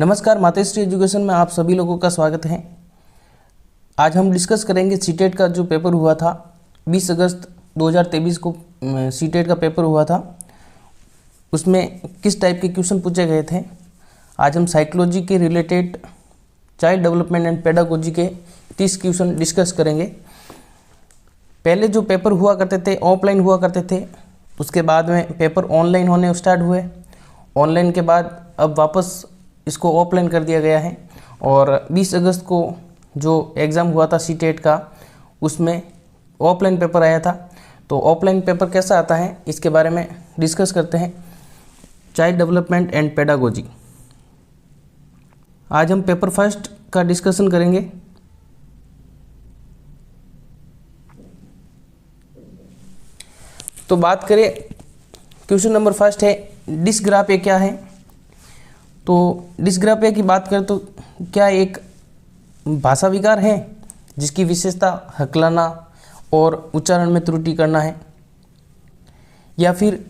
नमस्कार, मातेश्री एजुकेशन में आप सभी लोगों का स्वागत है। आज हम डिस्कस करेंगे सीटेट का जो पेपर हुआ था 20 अगस्त 2023 को सीटेट का पेपर हुआ था, उसमें किस टाइप के क्वेश्चन पूछे गए थे। आज हम साइकोलॉजी के related child development and pedagogy के 30 क्वेश्चन डिस्कस करेंगे। पहले जो पेपर हुआ करते थे ऑफलाइन हुआ करते थे, उसके बाद में पेपर ऑनलाइन होने स्टार्ट हुए। ऑनलाइन के बाद अब वापस इसको ऑफलाइन कर दिया गया है और 20 अगस्त को जो एग्ज़ाम हुआ था सीटेट का, उसमें ऑफलाइन पेपर आया था। तो ऑफलाइन पेपर कैसा आता है इसके बारे में डिस्कस करते हैं। चाइल्ड डेवलपमेंट एंड पेडागोजी, आज हम पेपर फर्स्ट का डिस्कशन करेंगे। तो बात करें, क्वेश्चन नंबर फर्स्ट है डिस्ग्राफिया क्या है। तो डिस्ग्राफिया की बात करें तो क्या एक भाषा विकार है जिसकी विशेषता हकलाना और उच्चारण में त्रुटि करना है, या फिर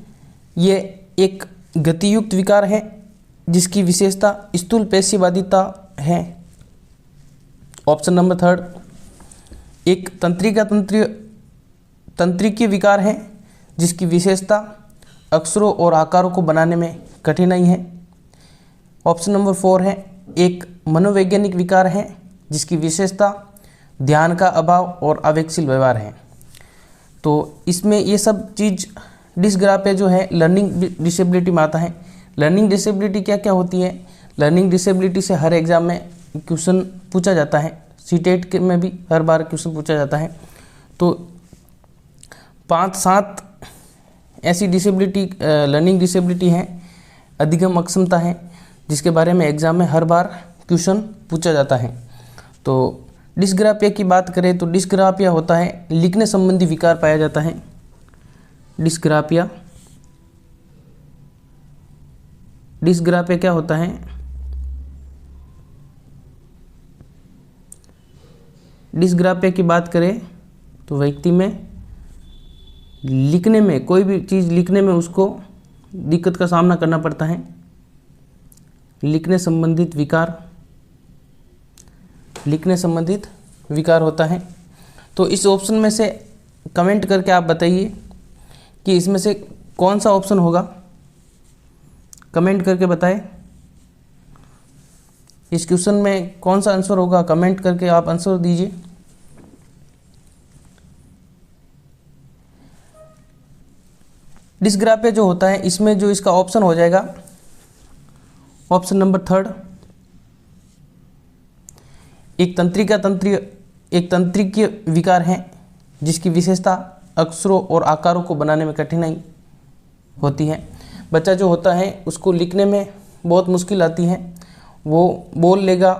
ये एक गतियुक्त विकार है जिसकी विशेषता स्थूल पेशीवादिता है। ऑप्शन नंबर थर्ड, एक तंत्रिकीय विकार है जिसकी विशेषता अक्षरों और आकारों को बनाने में कठिनाई है। ऑप्शन नंबर फोर है एक मनोवैज्ञानिक विकार है जिसकी विशेषता ध्यान का अभाव और आवेगशील व्यवहार है। तो इसमें ये सब चीज़ डिस्ग्राफिया जो है लर्निंग डिसेबिलिटी में आता है। लर्निंग डिसेबिलिटी क्या क्या होती है? लर्निंग डिसेबिलिटी से हर एग्ज़ाम में क्वेश्चन पूछा जाता है, सीटेट के में भी हर बार क्वेश्चन पूछा जाता है। तो 5-7 ऐसी डिसेबिलिटी लर्निंग डिसेबिलिटी हैं, अधिगम अक्षमता है, जिसके बारे में एग्ज़ाम में हर बार क्वेश्चन पूछा जाता है। तो डिस्ग्राफिया की बात करें तो डिस्ग्राफिया होता है लिखने संबंधी विकार पाया जाता है। डिस्ग्राफिया क्या होता है? डिस्ग्राफिया की बात करें तो व्यक्ति में लिखने में, कोई भी चीज़ लिखने में उसको दिक्कत का सामना करना पड़ता है। लिखने संबंधित विकार होता है। तो इस ऑप्शन में से कमेंट करके आप बताइए कि इसमें से कौन सा ऑप्शन होगा। कमेंट करके बताएं इस क्वेश्चन में कौन सा आंसर होगा। कमेंट करके आप आंसर दीजिए। डिस्ग्राफिया जो होता है, इसमें जो इसका ऑप्शन हो जाएगा ऑप्शन नंबर थर्ड, एक तंत्रिकीय विकार है जिसकी विशेषता अक्षरों और आकारों को बनाने में कठिनाई होती है। बच्चा जो होता है उसको लिखने में बहुत मुश्किल आती है, वो बोल लेगा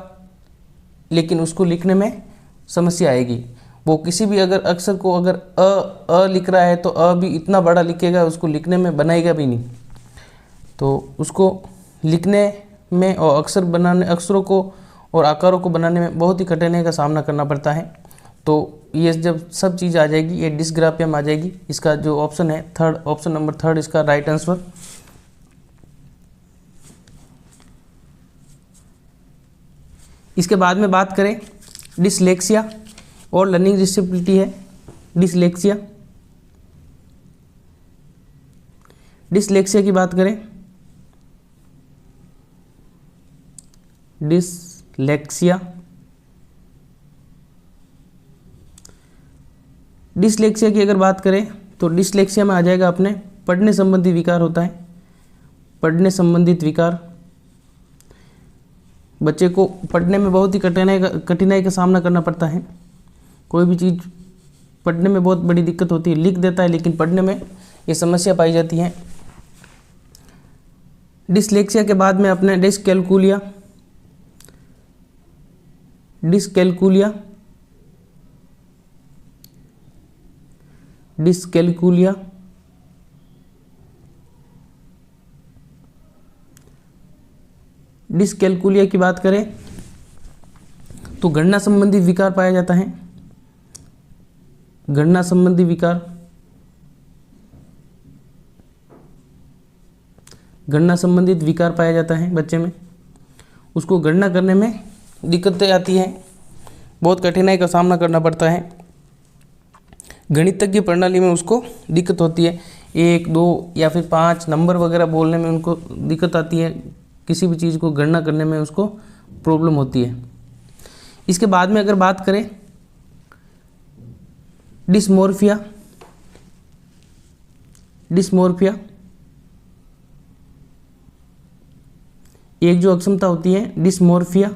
लेकिन उसको लिखने में समस्या आएगी। वो किसी भी अगर अक्षर को अगर अ लिख रहा है तो अ भी इतना बड़ा लिखेगा, उसको लिखने में बनाएगा भी नहीं। तो उसको लिखने में और अक्षरों को और आकारों को बनाने में बहुत ही कठिनाई का सामना करना पड़ता है। तो ये जब सब चीज़ आ जाएगी, ये डिस्ग्राफिया में आ जाएगी। इसका जो ऑप्शन है थर्ड, ऑप्शन नंबर थर्ड इसका राइट आंसर। इसके बाद में बात करें डिसलेक्सिया और लर्निंग डिसेबिलिटी है। डिसलेक्सिया की बात करें, डिसलेक्सिया की अगर बात करें तो डिसलेक्सिया में आ जाएगा अपने पढ़ने संबंधी विकार होता है। पढ़ने संबंधित विकार, बच्चे को पढ़ने में बहुत ही कठिनाई का सामना करना पड़ता है। कोई भी चीज़ पढ़ने में बहुत बड़ी दिक्कत होती है, लिख देता है लेकिन पढ़ने में ये समस्या पाई जाती है। डिसलेक्सिया के बाद में अपने डिसकैलकुलिया की बात करें तो गणना संबंधी विकार पाया जाता है। गणना संबंधी विकार, गणना संबंधित विकार पाया जाता है बच्चे में। उसको गणना करने में दिक्कतें आती हैं, बहुत कठिनाई का सामना करना पड़ता है। गणितज्ञ प्रणाली में उसको दिक्कत होती है, 1, 2 या फिर 5 नंबर वगैरह बोलने में उनको दिक्कत आती है, किसी भी चीज़ को गणना करने में उसको प्रॉब्लम होती है। इसके बाद में अगर बात करें डिस्मोर्फिया, एक जो अक्षमता होती है डिस्मोर्फिया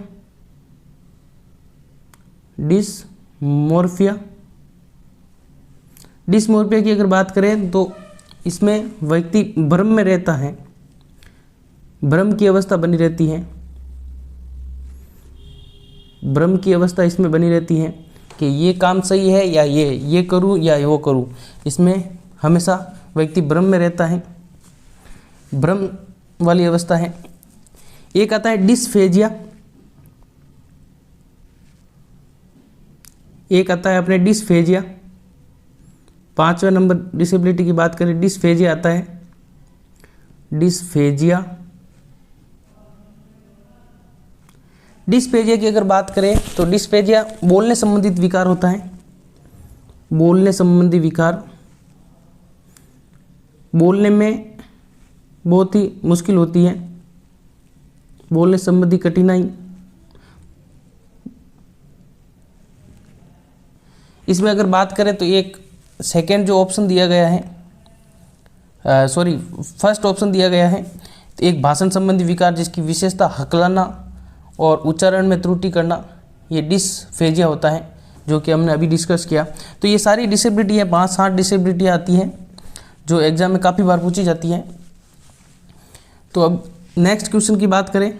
की अगर बात करें तो इसमें व्यक्ति भ्रम में रहता है, भ्रम की अवस्था बनी रहती है, भ्रम की अवस्था इसमें बनी रहती है कि ये काम सही है या ये करूं या वो करूं। इसमें हमेशा व्यक्ति भ्रम में रहता है, भ्रम वाली अवस्था है। एक आता है डिस्फेजिया, एक आता है अपने डिस्फेजिया। 5वां नंबर डिसेबिलिटी की बात करें, डिस्फेजिया आता है। डिस्फेजिया की अगर बात करें तो डिस्फेजिया बोलने संबंधित विकार होता है, बोलने संबंधी विकार, बोलने में बहुत ही मुश्किल होती है, बोलने संबंधी कठिनाई। इसमें अगर बात करें तो एक सेकेंड जो ऑप्शन दिया गया है, फर्स्ट ऑप्शन दिया गया है, तो एक भाषण संबंधी विकार जिसकी विशेषता हकलाना और उच्चारण में त्रुटि करना, ये डिस्फेजिया होता है, जो कि हमने अभी डिस्कस किया। तो ये सारी डिसेबिलिटी है, 5-7 डिसेबिलिटी आती हैं जो एग्जाम में काफ़ी बार पूछी जाती हैं। तो अब नेक्स्ट क्वेश्चन की बात करें,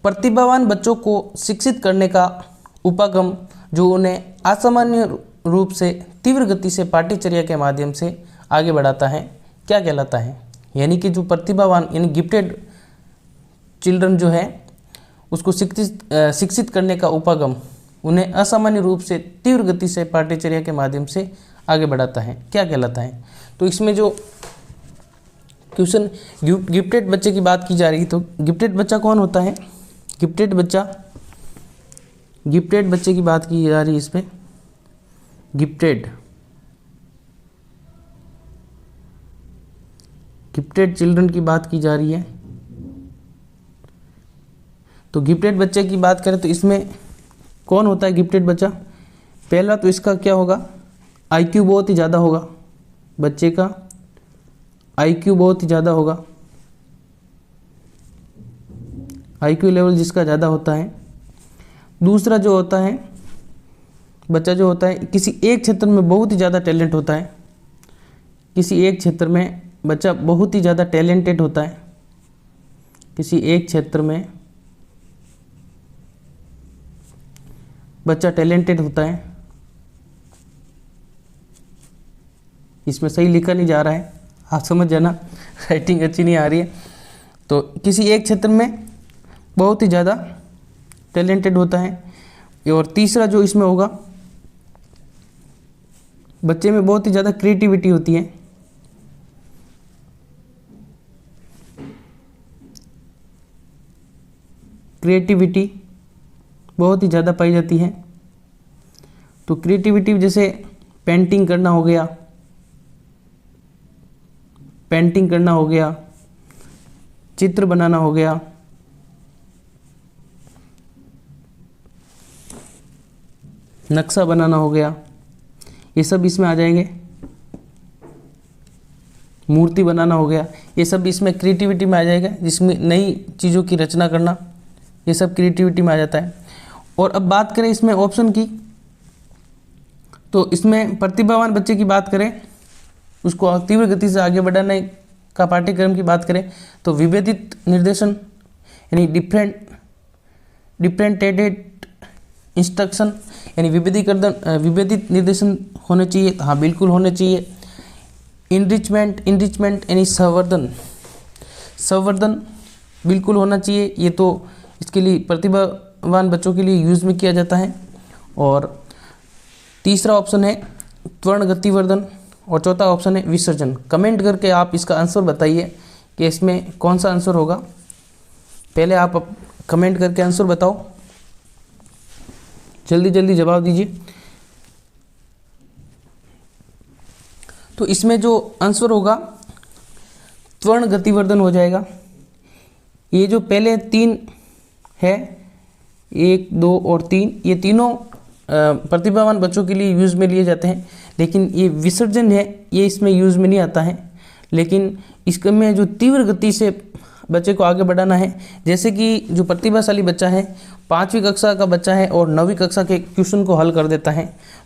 प्रतिभावान बच्चों को शिक्षित करने का उपागम जो उन्हें असामान्य रूप से तीव्र गति से पाठ्यचर्या के माध्यम से आगे बढ़ाता है, क्या कहलाता है? यानी कि जो प्रतिभावान यानी गिफ्टेड चिल्ड्रन जो है उसको शिक्षित करने का उपागम उन्हें असामान्य रूप से तीव्र गति से पाठ्यचर्या के माध्यम से आगे बढ़ाता है, क्या कहलाता है? तो इसमें जो क्वेश्चन गिफ्टेड बच्चे की बात की जा रही है, तो गिफ्टेड बच्चा कौन होता है? गिफ्टेड बच्चे की बात की जा रही है, इस पर गिफ्टेड चिल्ड्रन की बात की जा रही है। तो गिफ्टेड बच्चे की बात करें तो इसमें कौन होता है गिफ्टेड बच्चा? पहला तो इसका क्या होगा, आईक्यू बहुत ही ज़्यादा होगा, बच्चे का आईक्यू बहुत ही ज़्यादा होगा, आईक्यू लेवल जिसका ज़्यादा होता है। दूसरा जो होता है बच्चा जो होता है किसी एक क्षेत्र में बहुत ही ज़्यादा टैलेंट होता है, किसी एक क्षेत्र में बच्चा बहुत ही ज़्यादा टैलेंटेड होता है, किसी एक क्षेत्र में बच्चा टैलेंटेड होता है। इसमें सही लिखा नहीं जा रहा है, आप समझ जाना, राइटिंग अच्छी नहीं आ रही है। तो किसी एक क्षेत्र में बहुत ही ज़्यादा टैलेंटेड होता है। और तीसरा जो इसमें होगा, बच्चे में बहुत ही ज़्यादा क्रिएटिविटी होती है, क्रिएटिविटी बहुत ही ज़्यादा पाई जाती है। तो क्रिएटिविटी जैसे पेंटिंग करना हो गया, चित्र बनाना हो गया, नक्शा बनाना हो गया, ये सब इसमें आ जाएंगे। मूर्ति बनाना हो गया, ये सब इसमें क्रिएटिविटी में आ जाएगा, जिसमें नई चीज़ों की रचना करना, ये सब क्रिएटिविटी में आ जाता है। और अब बात करें इसमें ऑप्शन की, तो इसमें प्रतिभावान बच्चे की बात करें, उसको तीव्र गति से आगे बढ़ाने का पाठ्यक्रम की बात करें तो विभेदित निर्देशन यानी डिफरेंटेटेड इंस्ट्रक्शन यानी विभेदित निर्देशन होने चाहिए, हाँ बिल्कुल होने चाहिए। इनरिचमेंट यानी संवर्धन बिल्कुल होना चाहिए, ये तो इसके लिए प्रतिभावान बच्चों के लिए यूज़ में किया जाता है। और तीसरा ऑप्शन है त्वरण गतिवर्धन, और चौथा ऑप्शन है विसर्जन। कमेंट करके आप इसका आंसर बताइए कि इसमें कौन सा आंसर होगा। पहले आप कमेंट करके आंसर बताओ, जल्दी जल्दी जवाब दीजिए। तो इसमें जो आंसर होगा त्वरण गतिवर्धन हो जाएगा। ये जो पहले 3 है, 1, 2 और 3, ये तीनों प्रतिभावान बच्चों के लिए यूज़ में लिए जाते हैं, लेकिन ये विसर्जन है ये इसमें यूज़ में नहीं आता है। लेकिन इसमें जो तीव्र गति से बच्चे को आगे बढ़ाना है, जैसे कि जो प्रतिभाशाली बच्चा है, 5वीं कक्षा का बच्चा है और 9वीं कक्षा के क्वेश्चन को हल कर देता है,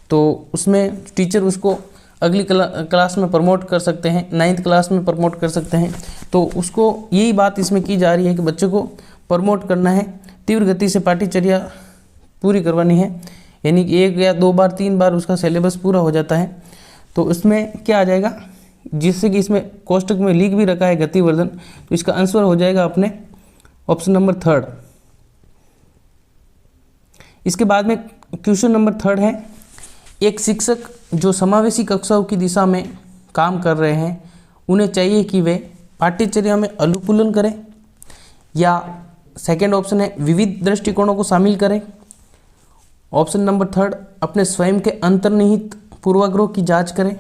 तो उसमें टीचर उसको अगली क्लास में प्रमोट कर सकते हैं, 9th क्लास में प्रमोट कर सकते हैं। तो उसको यही बात इसमें की जा रही है कि बच्चे को प्रमोट करना है, तीव्र गति से पाठ्यचर्या पूरी करवानी है, यानी कि 1 या 2 बार 3 बार उसका सिलेबस पूरा हो जाता है। तो उसमें क्या आ जाएगा, जिससे कि इसमें कोष्टक में लिख भी रखा है गतिवर्धन, तो इसका आंसर हो जाएगा अपने ऑप्शन नंबर 3। इसके बाद में क्वेश्चन नंबर 3 है, एक शिक्षक जो समावेशी कक्षाओं की दिशा में काम कर रहे हैं, उन्हें चाहिए कि वे पाठ्यचर्या में अनुकूलन करें, या सेकेंड ऑप्शन है विविध दृष्टिकोणों को शामिल करें। ऑप्शन नंबर 3 अपने स्वयं के अंतर्निहित पूर्वाग्रह की जांच करें।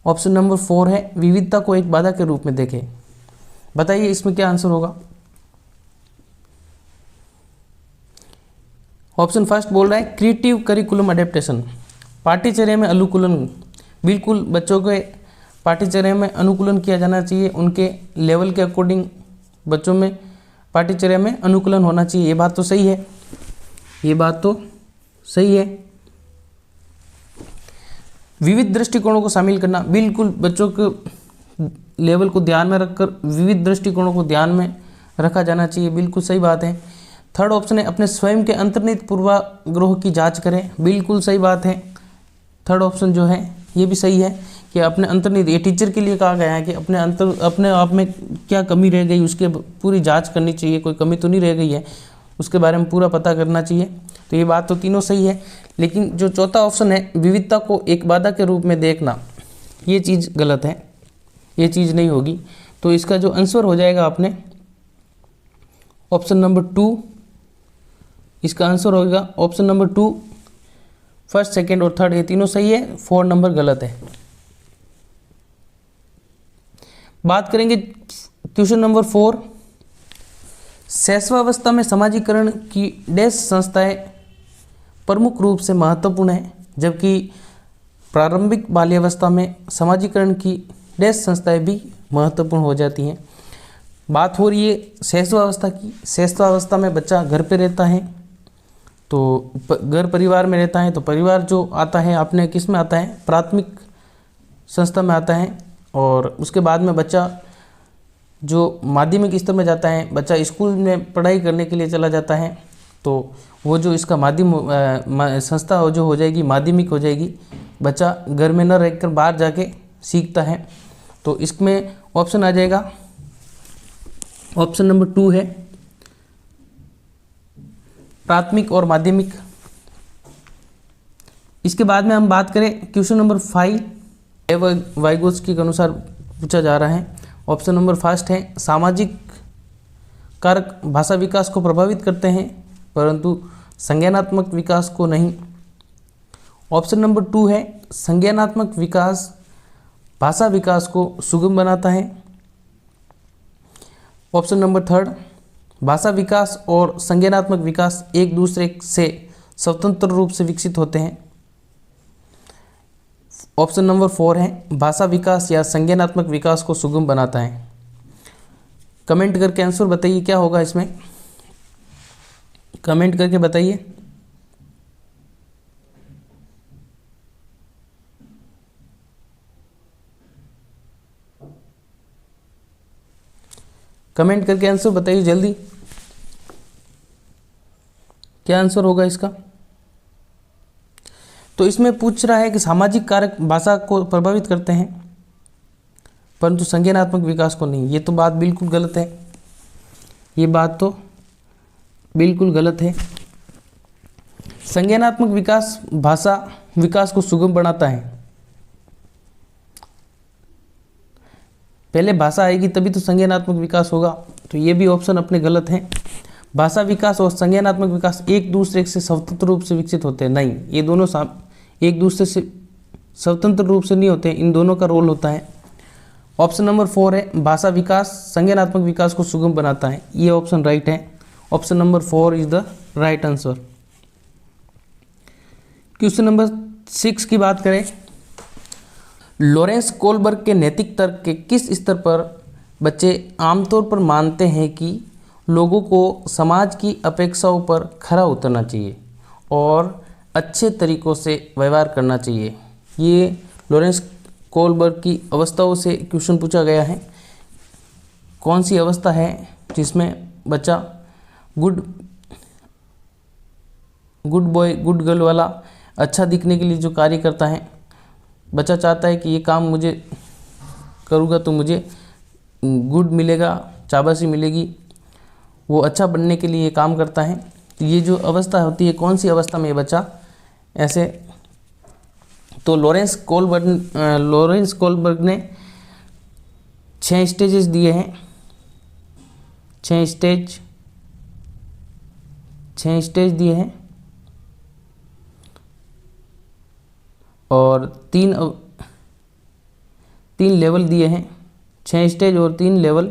ऑप्शन नंबर 4 है विविधता को एक बाधा के रूप में देखें। बताइए इसमें क्या आंसर होगा। ऑप्शन फर्स्ट बोल रहा है क्रिएटिव करिकुलम अडेप्टेशन, पाठ्यचर्या में अनुकूलन। बिल्कुल बच्चों के पाठ्यचर्या में अनुकूलन किया जाना चाहिए, उनके लेवल के अकॉर्डिंग बच्चों में पाठ्यचर्या में अनुकूलन होना चाहिए। ये बात तो सही है, ये बात तो सही है। विविध दृष्टिकोणों को शामिल करना, बिल्कुल बच्चों के लेवल को ध्यान में रखकर विविध दृष्टिकोणों को ध्यान में रखा जाना चाहिए, बिल्कुल सही बात है। थर्ड ऑप्शन है अपने स्वयं के अंतर्निहित पूर्वाग्रह की जांच करें, बिल्कुल सही बात है। थर्ड ऑप्शन जो है ये भी सही है कि अपने अंतर्निहित, ये टीचर के लिए कहा गया है कि अपने आप में क्या कमी रह गई उसके पूरी जांच करनी चाहिए, कोई कमी तो नहीं रह गई है उसके बारे में पूरा पता करना चाहिए। तो ये बात तो तीनों सही है, लेकिन जो चौथा ऑप्शन है विविधता को एक बाधा के रूप में देखना, ये चीज़ गलत है, ये चीज़ नहीं होगी। तो इसका जो आंसर हो जाएगा अपने ऑप्शन नंबर 2, इसका आंसर होगा ऑप्शन नंबर 2। फर्स्ट, सेकेंड और थर्ड ये तीनों सही है, 4 नंबर गलत है। बात करेंगे क्वेश्चन नंबर 4, शैशवावस्था में समाजीकरण की डैश संस्थाएं प्रमुख रूप से महत्वपूर्ण है, जबकि प्रारंभिक बाल्यावस्था में समाजीकरण की डैश संस्थाएं भी महत्वपूर्ण हो जाती हैं। बात हो रही है शैशवावस्था की। शैशवावस्था में बच्चा घर पे रहता है, तो घर परिवार में रहता है, तो परिवार जो आता है अपने किस में आता है, प्राथमिक संस्था में आता है। और उसके बाद में बच्चा जो माध्यमिक स्तर में जाता है, बच्चा स्कूल में पढ़ाई करने के लिए चला जाता है, तो वो जो इसका माध्यम संस्था जो हो जाएगी माध्यमिक हो जाएगी, बच्चा घर में न रहकर बाहर जाके सीखता है। तो इसमें ऑप्शन आ जाएगा ऑप्शन नंबर 2 है प्राथमिक और माध्यमिक। इसके बाद में हम बात करें क्वेश्चन नंबर 5, वाइगोत्स्की के अनुसार पूछा जा रहा है। ऑप्शन नंबर फर्स्ट है सामाजिक कारक भाषा विकास को प्रभावित करते हैं परंतु संज्ञानात्मक विकास को नहीं। ऑप्शन नंबर 2 है संज्ञानात्मक विकास भाषा विकास को सुगम बनाता है। ऑप्शन नंबर 3 भाषा विकास और संज्ञानात्मक विकास एक दूसरे से स्वतंत्र रूप से विकसित होते हैं। ऑप्शन नंबर 4 है भाषा विकास या संज्ञानात्मक विकास को सुगम बनाता है। कमेंट करके आंसर बताइए क्या होगा इसमें, कमेंट करके बताइए। कमेंट करके आंसर बताइए जल्दी, क्या आंसर होगा इसका। तो इसमें पूछ रहा है कि सामाजिक कारक भाषा को प्रभावित करते हैं परंतु संज्ञानात्मक विकास को नहीं। ये तो बात बिल्कुल गलत है, ये बात तो बिल्कुल गलत है। संज्ञानात्मक विकास भाषा विकास को सुगम बनाता है। पहले भाषा आएगी तभी तो संज्ञानात्मक विकास होगा, तो ये भी ऑप्शन अपने गलत हैं। भाषा विकास और संज्ञानात्मक विकास एक दूसरे से स्वतंत्र रूप से विकसित होते हैं, नहीं, ये दोनों एक दूसरे से स्वतंत्र रूप से नहीं होते हैं, इन दोनों का रोल होता है। ऑप्शन नंबर 4 है भाषा विकास संज्ञानात्मक विकास को सुगम बनाता है, ये ऑप्शन राइट है। Option number 4 is the right answer. Question number 6 की बात करें, लॉरेंस कोलबर्ग के नैतिक तर्क के किस स्तर पर बच्चे आमतौर पर मानते हैं कि लोगों को समाज की अपेक्षाओं पर खरा उतरना चाहिए और अच्छे तरीक़ों से व्यवहार करना चाहिए? ये लॉरेंस कोलबर्ग की अवस्थाओं से क्वेश्चन पूछा गया है। कौन सी अवस्था है जिसमें बच्चा गुड बॉय गुड गर्ल वाला अच्छा दिखने के लिए जो कार्य करता है, बच्चा चाहता है कि ये काम मुझे करूँगा तो मुझे गुड मिलेगा, शाबाशी मिलेगी, वो अच्छा बनने के लिए ये काम करता है। तो ये जो अवस्था होती है, कौन सी अवस्था में ये बच्चा ऐसे, तो लॉरेंस कोलबर्ग ने 6 स्टेजेस दिए हैं, 6 स्टेज दिए हैं और 3 लेवल दिए हैं, 6 स्टेज और 3 लेवल,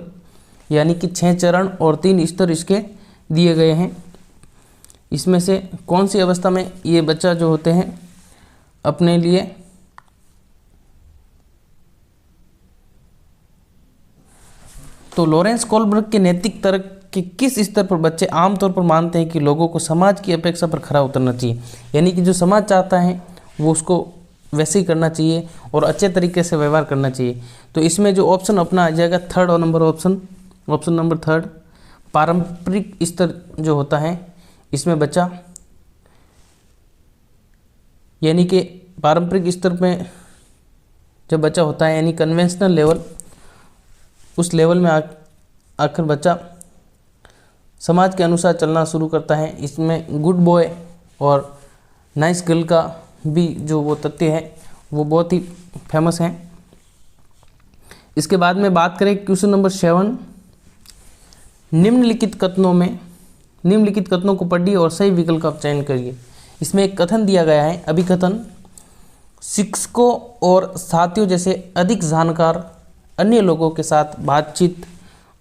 यानी कि 6 चरण और 3 स्तर इसके दिए गए हैं। इसमें से कौन सी अवस्था में ये बच्चा जो होते हैं अपने लिए तो लॉरेंस कोलबर्ग के नैतिक तर्क के किस स्तर पर बच्चे आमतौर पर मानते हैं कि लोगों को समाज की अपेक्षा पर खरा उतरना चाहिए, यानी कि जो समाज चाहता है वो उसको वैसे ही करना चाहिए और अच्छे तरीके से व्यवहार करना चाहिए। तो इसमें जो ऑप्शन अपना आ जाएगा थर्ड और नंबर ऑप्शन नंबर 3, पारंपरिक स्तर जो होता है इसमें बच्चा, यानी कि पारंपरिक स्तर में जब बच्चा होता है यानी कन्वेंशनल लेवल, उस लेवल में आकर बच्चा समाज के अनुसार चलना शुरू करता है। इसमें गुड बॉय और नाइस गर्ल का भी जो वो तथ्य है वो बहुत ही फेमस हैं। इसके बाद में बात करें क्वेश्चन नंबर 7, निम्नलिखित कथनों को पढ़िए और सही विकल्प का चयन करिए। इसमें एक कथन दिया गया है, अभिकथन, शिक्षकों और साथियों जैसे अधिक जानकार अन्य लोगों के साथ बातचीत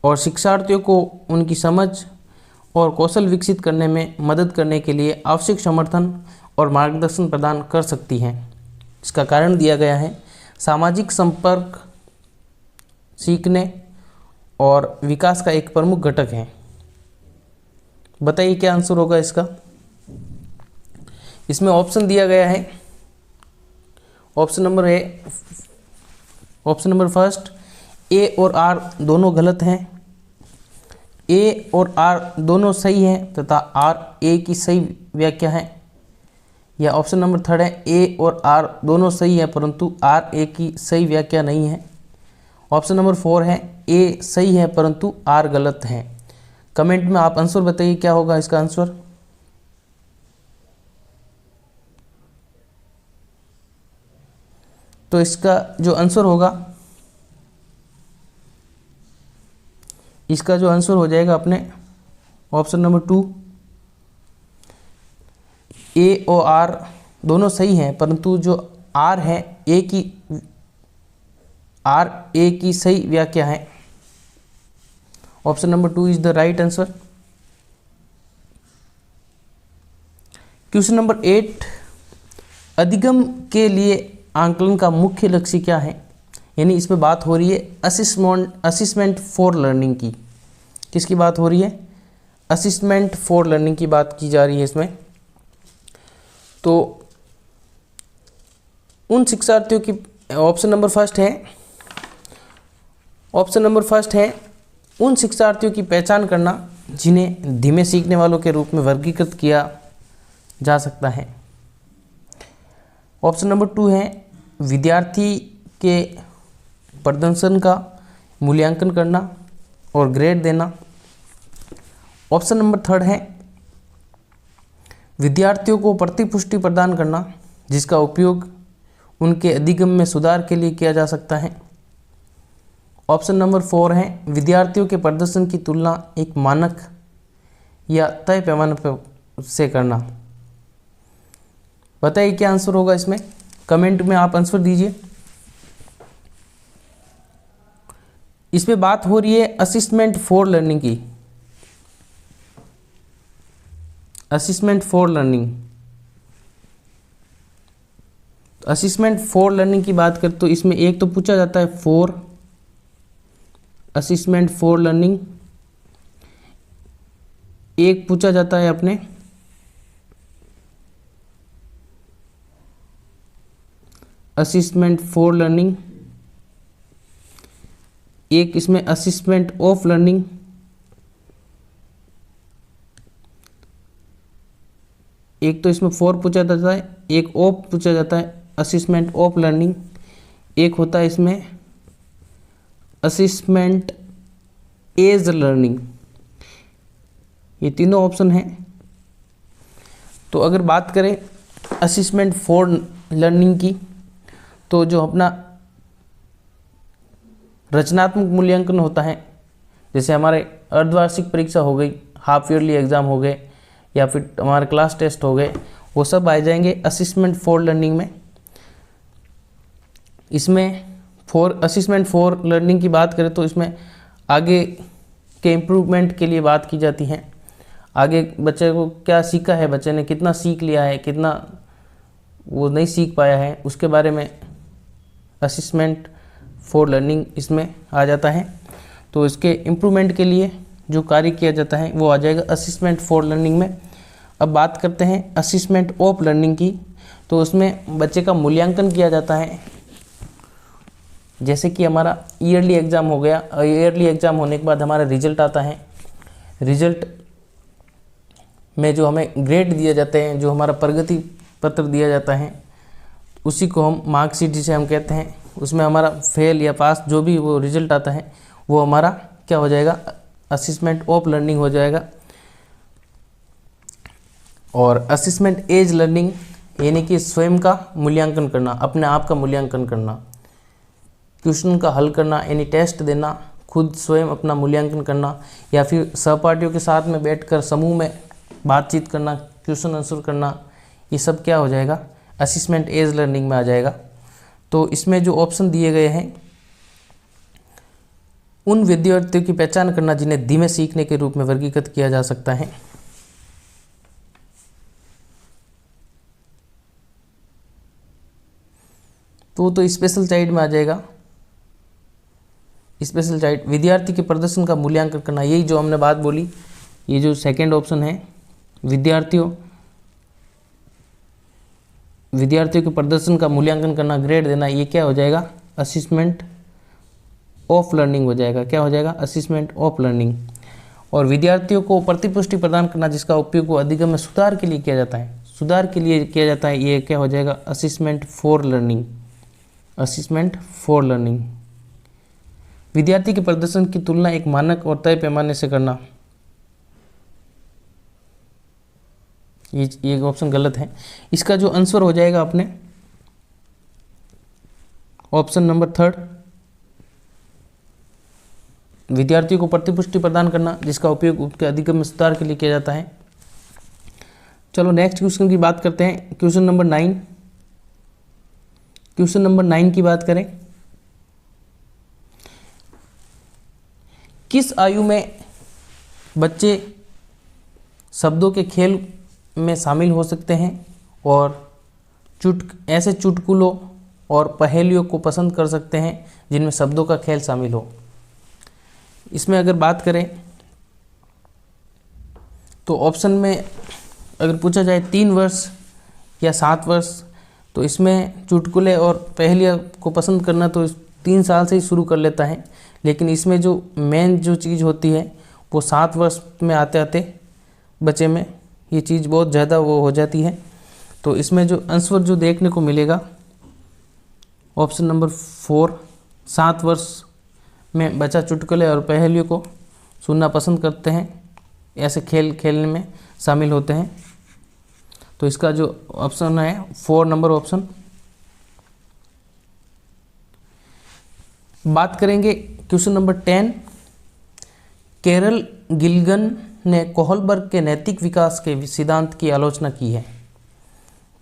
और शिक्षार्थियों को उनकी समझ और कौशल विकसित करने में मदद करने के लिए आवश्यक समर्थन और मार्गदर्शन प्रदान कर सकती हैं। इसका कारण दिया गया है, सामाजिक संपर्क सीखने और विकास का एक प्रमुख घटक है। बताइए क्या आंसर होगा इसका। इसमें ऑप्शन दिया गया है, ऑप्शन नंबर फर्स्ट, ए और आर दोनों गलत हैं, ए और आर दोनों सही हैं तथा आर ए की सही व्याख्या है, या ऑप्शन नंबर 3 है, ए और आर दोनों सही है परंतु आर ए की सही व्याख्या नहीं है। ऑप्शन नंबर 4 है, ए सही है परंतु आर गलत है। कमेंट में आप आंसर बताइए क्या होगा इसका आंसर। तो इसका जो आंसर होगा, इसका जो आंसर हो जाएगा अपने ऑप्शन नंबर 2, ए और आर दोनों सही हैं परंतु जो आर है आर ए की सही व्याख्या है। Option number 2 is the right answer. Question number 8, अधिगम के लिए आंकलन का मुख्य लक्ष्य क्या है, यानी इसमें बात हो रही है असिस्मेंट फॉर लर्निंग की। किसकी बात हो रही है? असिस्मेंट फॉर लर्निंग की बात की जा रही है इसमें। तो उन शिक्षार्थियों की, ऑप्शन नंबर फर्स्ट है उन शिक्षार्थियों की पहचान करना जिन्हें धीमे सीखने वालों के रूप में वर्गीकृत किया जा सकता है। ऑप्शन नंबर 2 है विद्यार्थी के प्रदर्शन का मूल्यांकन करना और ग्रेड देना। ऑप्शन नंबर 3 है विद्यार्थियों को प्रतिपुष्टि प्रदान करना जिसका उपयोग उनके अधिगम में सुधार के लिए किया जा सकता है। ऑप्शन नंबर 4 है विद्यार्थियों के प्रदर्शन की तुलना एक मानक या तय पैमाने पर से करना। बताइए क्या आंसर होगा इसमें, कमेंट में आप आंसर दीजिए। इसमें बात हो रही है असिस्मेंट फॉर लर्निंग की। Assessment for learning, assessment for learning की बात करें तो इसमें एक तो पूछा जाता है फॉर, असिस्मेंट फॉर लर्निंग, एक पूछा जाता है अपने असिस्मेंट फॉर लर्निंग, एक इसमें असिस्मेंट ऑफ लर्निंग, एक तो इसमें फॉर पूछा जाता है, एक ऑफ पूछा जाता है, असिस्मेंट ऑफ लर्निंग, एक होता है इसमें असिस्मेंट एज लर्निंग। ये तीनों ऑप्शन हैं। तो अगर बात करें असिस्मेंट फॉर लर्निंग की, तो जो अपना रचनात्मक मूल्यांकन होता है, जैसे हमारे अर्धवार्षिक परीक्षा हो गई, हाफ ईयरली एग्ज़ाम हो गए, या फिर हमारे क्लास टेस्ट हो गए, वो सब आ जाएंगे असिस्मेंट फॉर लर्निंग में। इसमें असिस्मेंट फॉर लर्निंग की बात करें तो इसमें आगे के इम्प्रूवमेंट के लिए बात की जाती है। आगे बच्चे को क्या सीखा है, बच्चे ने कितना सीख लिया है, कितना वो नहीं सीख पाया है, उसके बारे में असिस्मेंट फॉर लर्निंग इसमें आ जाता है। तो इसके इम्प्रूवमेंट के लिए जो कार्य किया जाता है वो आ जाएगा असिस्मेंट फॉर लर्निंग में। अब बात करते हैं असिस्मेंट ऑफ लर्निंग की, तो उसमें बच्चे का मूल्यांकन किया जाता है। जैसे कि हमारा ईयरली एग्ज़ाम हो गया, ईयरली एग्ज़ाम होने के बाद हमारा रिजल्ट आता है, रिजल्ट में जो हमें ग्रेड दिए जाते हैं, जो हमारा प्रगति पत्र दिया जाता है, उसी को हम मार्कशीट जिसे हम कहते हैं, उसमें हमारा फेल या पास जो भी वो रिजल्ट आता है वो हमारा क्या हो जाएगा, असिस्मेंट ऑफ लर्निंग हो जाएगा। और असिस्मेंट एज लर्निंग यानी कि स्वयं का मूल्यांकन करना, अपने आप का मूल्यांकन करना, क्वेश्चन का हल करना यानी टेस्ट देना, खुद स्वयं अपना मूल्यांकन करना, या फिर सहपाठियों के साथ में बैठकर समूह में बातचीत करना, क्वेश्चन आंसर करना, ये सब क्या हो जाएगा, असिस्मेंट एज लर्निंग में आ जाएगा। तो इसमें जो ऑप्शन दिए गए हैं, उन विद्यार्थियों की पहचान करना जिन्हें धीमे सीखने के रूप में वर्गीकृत किया जा सकता है। तो स्पेशल चाइल्ड में आ जाएगा। स्पेशल चाइल्ड विद्यार्थी के प्रदर्शन का मूल्यांकन करना, यही जो हमने बात बोली, ये जो सेकंड ऑप्शन है, विद्यार्थियों के प्रदर्शन का मूल्यांकन करना, ग्रेड देना, ये क्या हो जाएगा, असिस्मेंट ऑफ लर्निंग हो जाएगा। क्या हो जाएगा, असिस्मेंट ऑफ लर्निंग। और विद्यार्थियों को प्रतिपुष्टि प्रदान करना, जिसका उपयोग को अधिगम में सुधार के लिए किया जाता है, सुधार के लिए किया जाता है, ये क्या हो जाएगा, assessment for learning. Assessment for learning. विद्यार्थी के प्रदर्शन की तुलना एक मानक और तय पैमाने से करना, ये ऑप्शन गलत है। इसका जो आंसर हो जाएगा अपने ऑप्शन नंबर 3, विद्यार्थियों को प्रतिपुष्टि प्रदान करना, जिसका उपयोग उसके अधिगम में सुधार के लिए किया जाता है। चलो नेक्स्ट क्वेश्चन की बात करते हैं। Question number 9। क्वेश्चन नंबर 9 की बात करें, किस आयु में बच्चे शब्दों के खेल में शामिल हो सकते हैं और ऐसे चुटकुलों और पहेलियों को पसंद कर सकते हैं जिनमें शब्दों का खेल शामिल हो। इसमें अगर बात करें तो ऑप्शन में अगर पूछा जाए 3 वर्ष या 7 वर्ष, तो इसमें चुटकुले और पहेलियाँ को पसंद करना तो 3 साल से ही शुरू कर लेता है। लेकिन इसमें जो मेन जो चीज़ होती है वो 7 वर्ष में आते आते बच्चे में ये चीज़ बहुत ज़्यादा वो हो जाती है। तो इसमें जो आंसर जो देखने को मिलेगा ऑप्शन नंबर 4, 7 वर्ष में बच्चा चुटकुले और पहेलियों को सुनना पसंद करते हैं, ऐसे खेल खेलने में शामिल होते हैं। तो इसका जो ऑप्शन है 4 नंबर ऑप्शन। बात करेंगे क्वेश्चन नंबर 10। कैरल गिलिगन ने कोहलबर्ग के नैतिक विकास के सिद्धांत की आलोचना की है।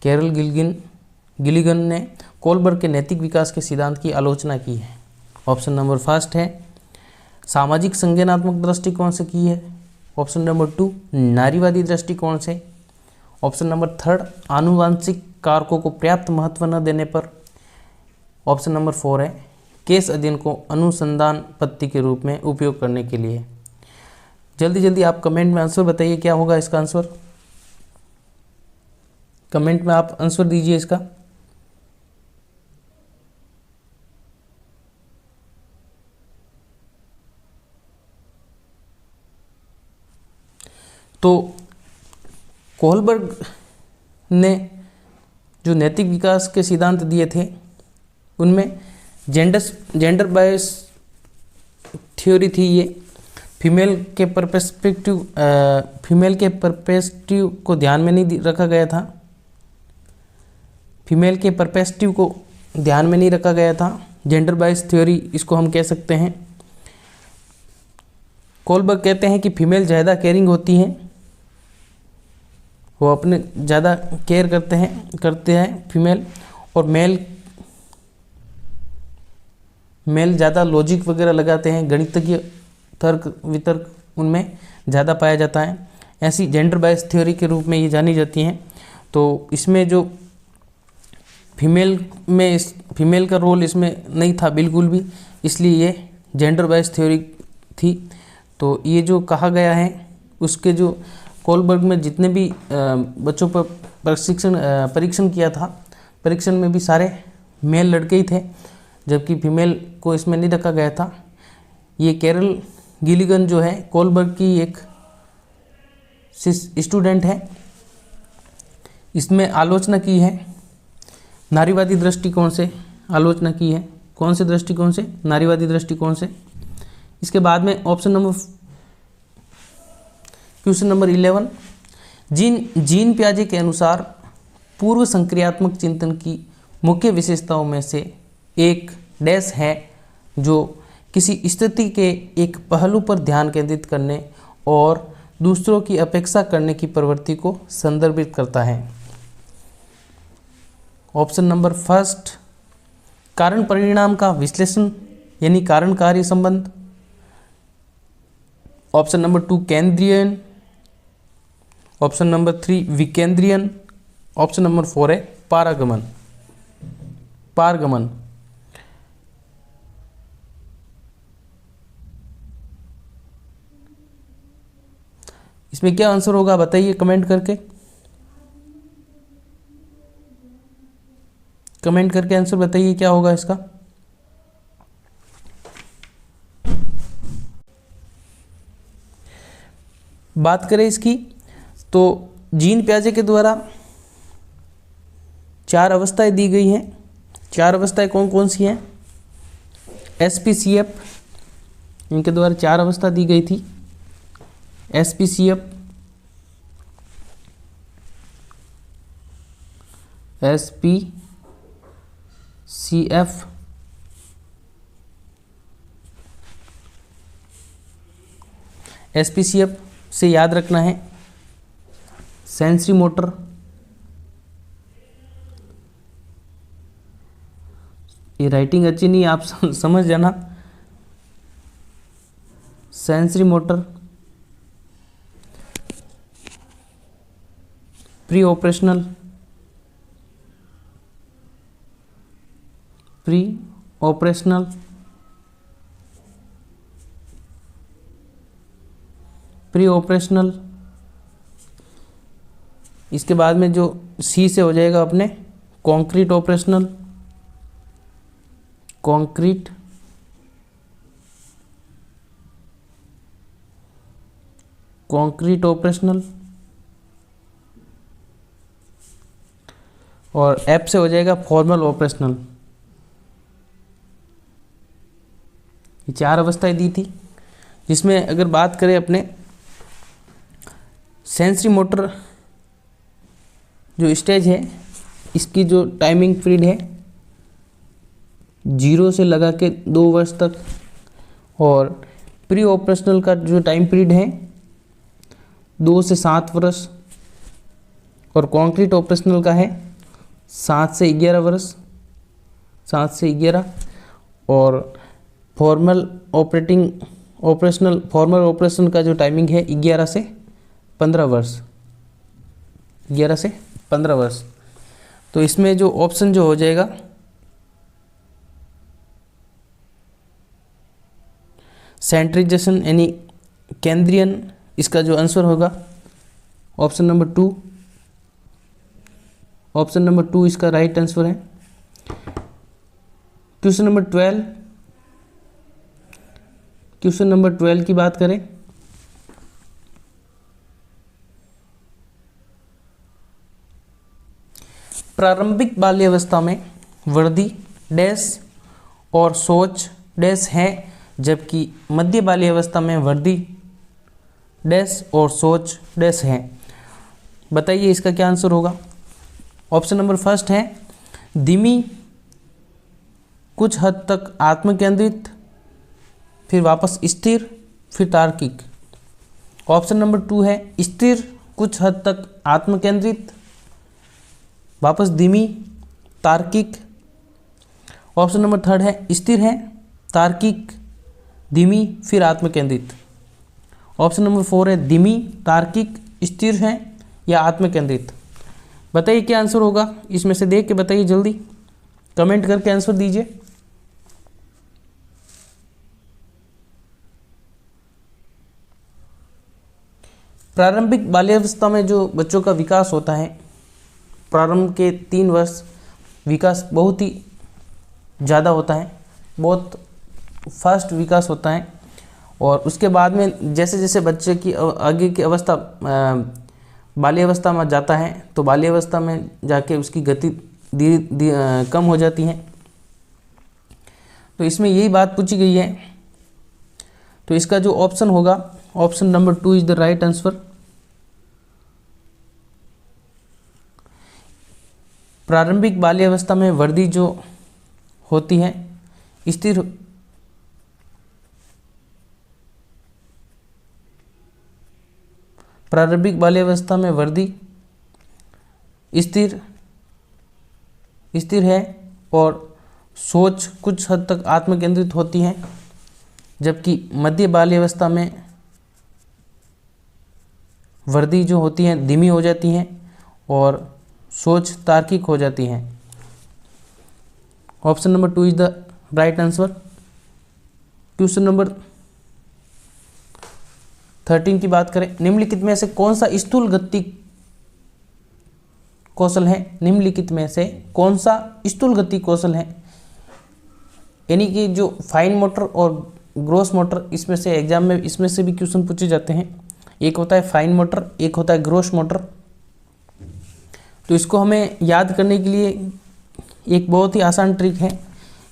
कैरल गिलिगन ने कोहलबर्ग के नैतिक विकास के सिद्धांत की आलोचना की है। ऑप्शन नंबर फर्स्ट है सामाजिक संज्ञानात्मक दृष्टिकोण से की है। ऑप्शन नंबर 2 नारीवादी दृष्टिकोण से। ऑप्शन नंबर 3 आनुवांशिक कारकों को पर्याप्त महत्व न देने पर। ऑप्शन नंबर 4 है केस अध्ययन को अनुसंधान पद्धति के रूप में उपयोग करने के लिए। जल्दी जल्दी आप कमेंट में आंसर बताइए, क्या होगा इसका आंसर। कमेंट में आप आंसर दीजिए इसका। तो कोहलबर्ग ने जो नैतिक विकास के सिद्धांत दिए थे उनमें जेंडर बायस थ्योरी थी। ये फीमेल के परस्पेक्टिव को ध्यान में नहीं रखा गया था। फीमेल के परस्पेक्टिव को ध्यान में नहीं रखा गया था। जेंडर बायस थ्योरी इसको हम कह सकते हैं। कोहलबर्ग कहते हैं कि फीमेल ज़्यादा केयरिंग होती हैं, वो अपने ज़्यादा केयर करते हैं फीमेल, और मेल ज़्यादा लॉजिक वगैरह लगाते हैं, गणितज्ञ तर्क वितर्क उनमें ज़्यादा पाया जाता है। ऐसी जेंडर बायस थ्योरी के रूप में ये जानी जाती हैं। तो इसमें जो फीमेल का रोल इसमें नहीं था बिल्कुल भी, इसलिए ये जेंडर बायस थ्योरी थी। तो ये जो कहा गया है उसके जो कोहलबर्ग में जितने भी बच्चों पर परीक्षण किया था, परीक्षण में भी सारे मेल लड़के ही थे, जबकि फीमेल को इसमें नहीं रखा गया था। ये कैरल गिलिगन जो है कोहलबर्ग की एक स्टूडेंट है। इसमें आलोचना की है नारीवादी दृष्टिकोण से, आलोचना की है कौन से दृष्टिकोण से, नारीवादी दृष्टिकोण से। इसके बाद में क्वेश्चन नंबर 11, जीन पियाजे के अनुसार पूर्व संक्रियात्मक चिंतन की मुख्य विशेषताओं में से एक डैश है जो किसी स्थिति के एक पहलू पर ध्यान केंद्रित करने और दूसरों की अपेक्षा करने की प्रवृत्ति को संदर्भित करता है। ऑप्शन नंबर फर्स्ट कारण परिणाम का विश्लेषण यानी कारण कार्य संबंध। ऑप्शन नंबर 2 केंद्रीयन। ऑप्शन नंबर 3 विकेंद्रीयन। ऑप्शन नंबर 4 है पारगमन। इसमें क्या आंसर होगा बताइए कमेंट करके। कमेंट करके आंसर बताइए क्या होगा इसका। बात करें इसकी तो जीन पियाजे के द्वारा 4 अवस्थाएं दी गई हैं। 4 अवस्थाएं कौन कौन सी हैं? SPCF, इनके द्वारा 4 अवस्था दी गई थी। SPCF, SPCF से याद रखना है सेंसरी मोटर, ये राइटिंग अच्छी नहीं, आप समझ जाना। सेंसरी मोटर, प्री ऑपरेशनल, इसके बाद में जो सी से हो जाएगा अपने कॉन्क्रीट ऑपरेशनल, और एफ से हो जाएगा फॉर्मल ऑपरेशनल। ये 4 अवस्थाएं दी थी, जिसमें अगर बात करें अपने सेंसरी मोटर जो स्टेज है, इसकी जो टाइमिंग पीरियड है 0 से लगा के 2 वर्ष तक, और प्री ऑपरेशनल का जो टाइम पीरियड है 2 से 7 वर्ष, और कॉन्क्रीट ऑपरेशनल का है 7 से 11 वर्ष, 7 से 11, और फॉर्मल ऑपरेशन का जो टाइमिंग है 11 से 15 वर्ष, 11 से 15 वर्ष। तो इसमें जो ऑप्शन जो हो जाएगा सेंट्रिजाइजेशन यानी केंद्रीयन, इसका जो आंसर होगा ऑप्शन नंबर 2, ऑप्शन नंबर 2 इसका राइट आंसर है। क्वेश्चन नंबर 12, क्वेश्चन नंबर 12 की बात करें, प्रारंभिक बाल्यावस्था में वृद्धि डैश और शौच डैश है, जबकि मध्य बाल्यावस्था में वृद्धि डैश और शौच डैश है। बताइए इसका क्या आंसर होगा। ऑप्शन नंबर फर्स्ट है धीमी, कुछ हद तक आत्मकेंद्रित, फिर वापस स्थिर, फिर तार्किक। ऑप्शन नंबर 2 है स्थिर, कुछ हद तक आत्मकेंद्रित, वापस धीमी, तार्किक। ऑप्शन नंबर 3 है स्थिर है, तार्किक, धीमी, फिर आत्मकेंद्रित। ऑप्शन नंबर 4 है धीमी, तार्किक, स्थिर है या आत्मकेंद्रित। बताइए क्या आंसर होगा, इसमें से देख के बताइए, जल्दी कमेंट करके आंसर दीजिए। प्रारंभिक बाल्यावस्था में जो बच्चों का विकास होता है, प्रारंभ के 3 वर्ष विकास बहुत ही ज़्यादा होता है, बहुत फास्ट विकास होता है, और उसके बाद में जैसे जैसे बच्चे की आगे की अवस्था बाल्यावस्था में जाता है, तो बाल्यावस्था में जाके उसकी गति धीरे कम हो जाती है। तो इसमें यही बात पूछी गई है, तो इसका जो ऑप्शन होगा option number 2 is the right answer. प्रारंभिक बाल्यावस्था में वृद्धि जो होती है स्थिर प्रारंभिक बाल्यावस्था में वृद्धि स्थिर है, और सोच कुछ हद तक आत्मकेंद्रित होती है, जबकि मध्य बाल्यावस्था में वृद्धि जो होती है धीमी हो जाती है और सोच तार्किक हो जाती है। Option number 2 is the right answer. Question number 13 की बात करें, निम्नलिखित में से कौन सा स्थूल गति कौशल है, निम्नलिखित में से कौन सा स्थूल गति कौशल है, यानी कि जो फाइन मोटर और ग्रोस मोटर, इसमें से एग्जाम में इसमें से भी क्वेश्चन पूछे जाते हैं। एक होता है फाइन मोटर, एक होता है ग्रोस मोटर। तो इसको हमें याद करने के लिए एक बहुत ही आसान ट्रिक है,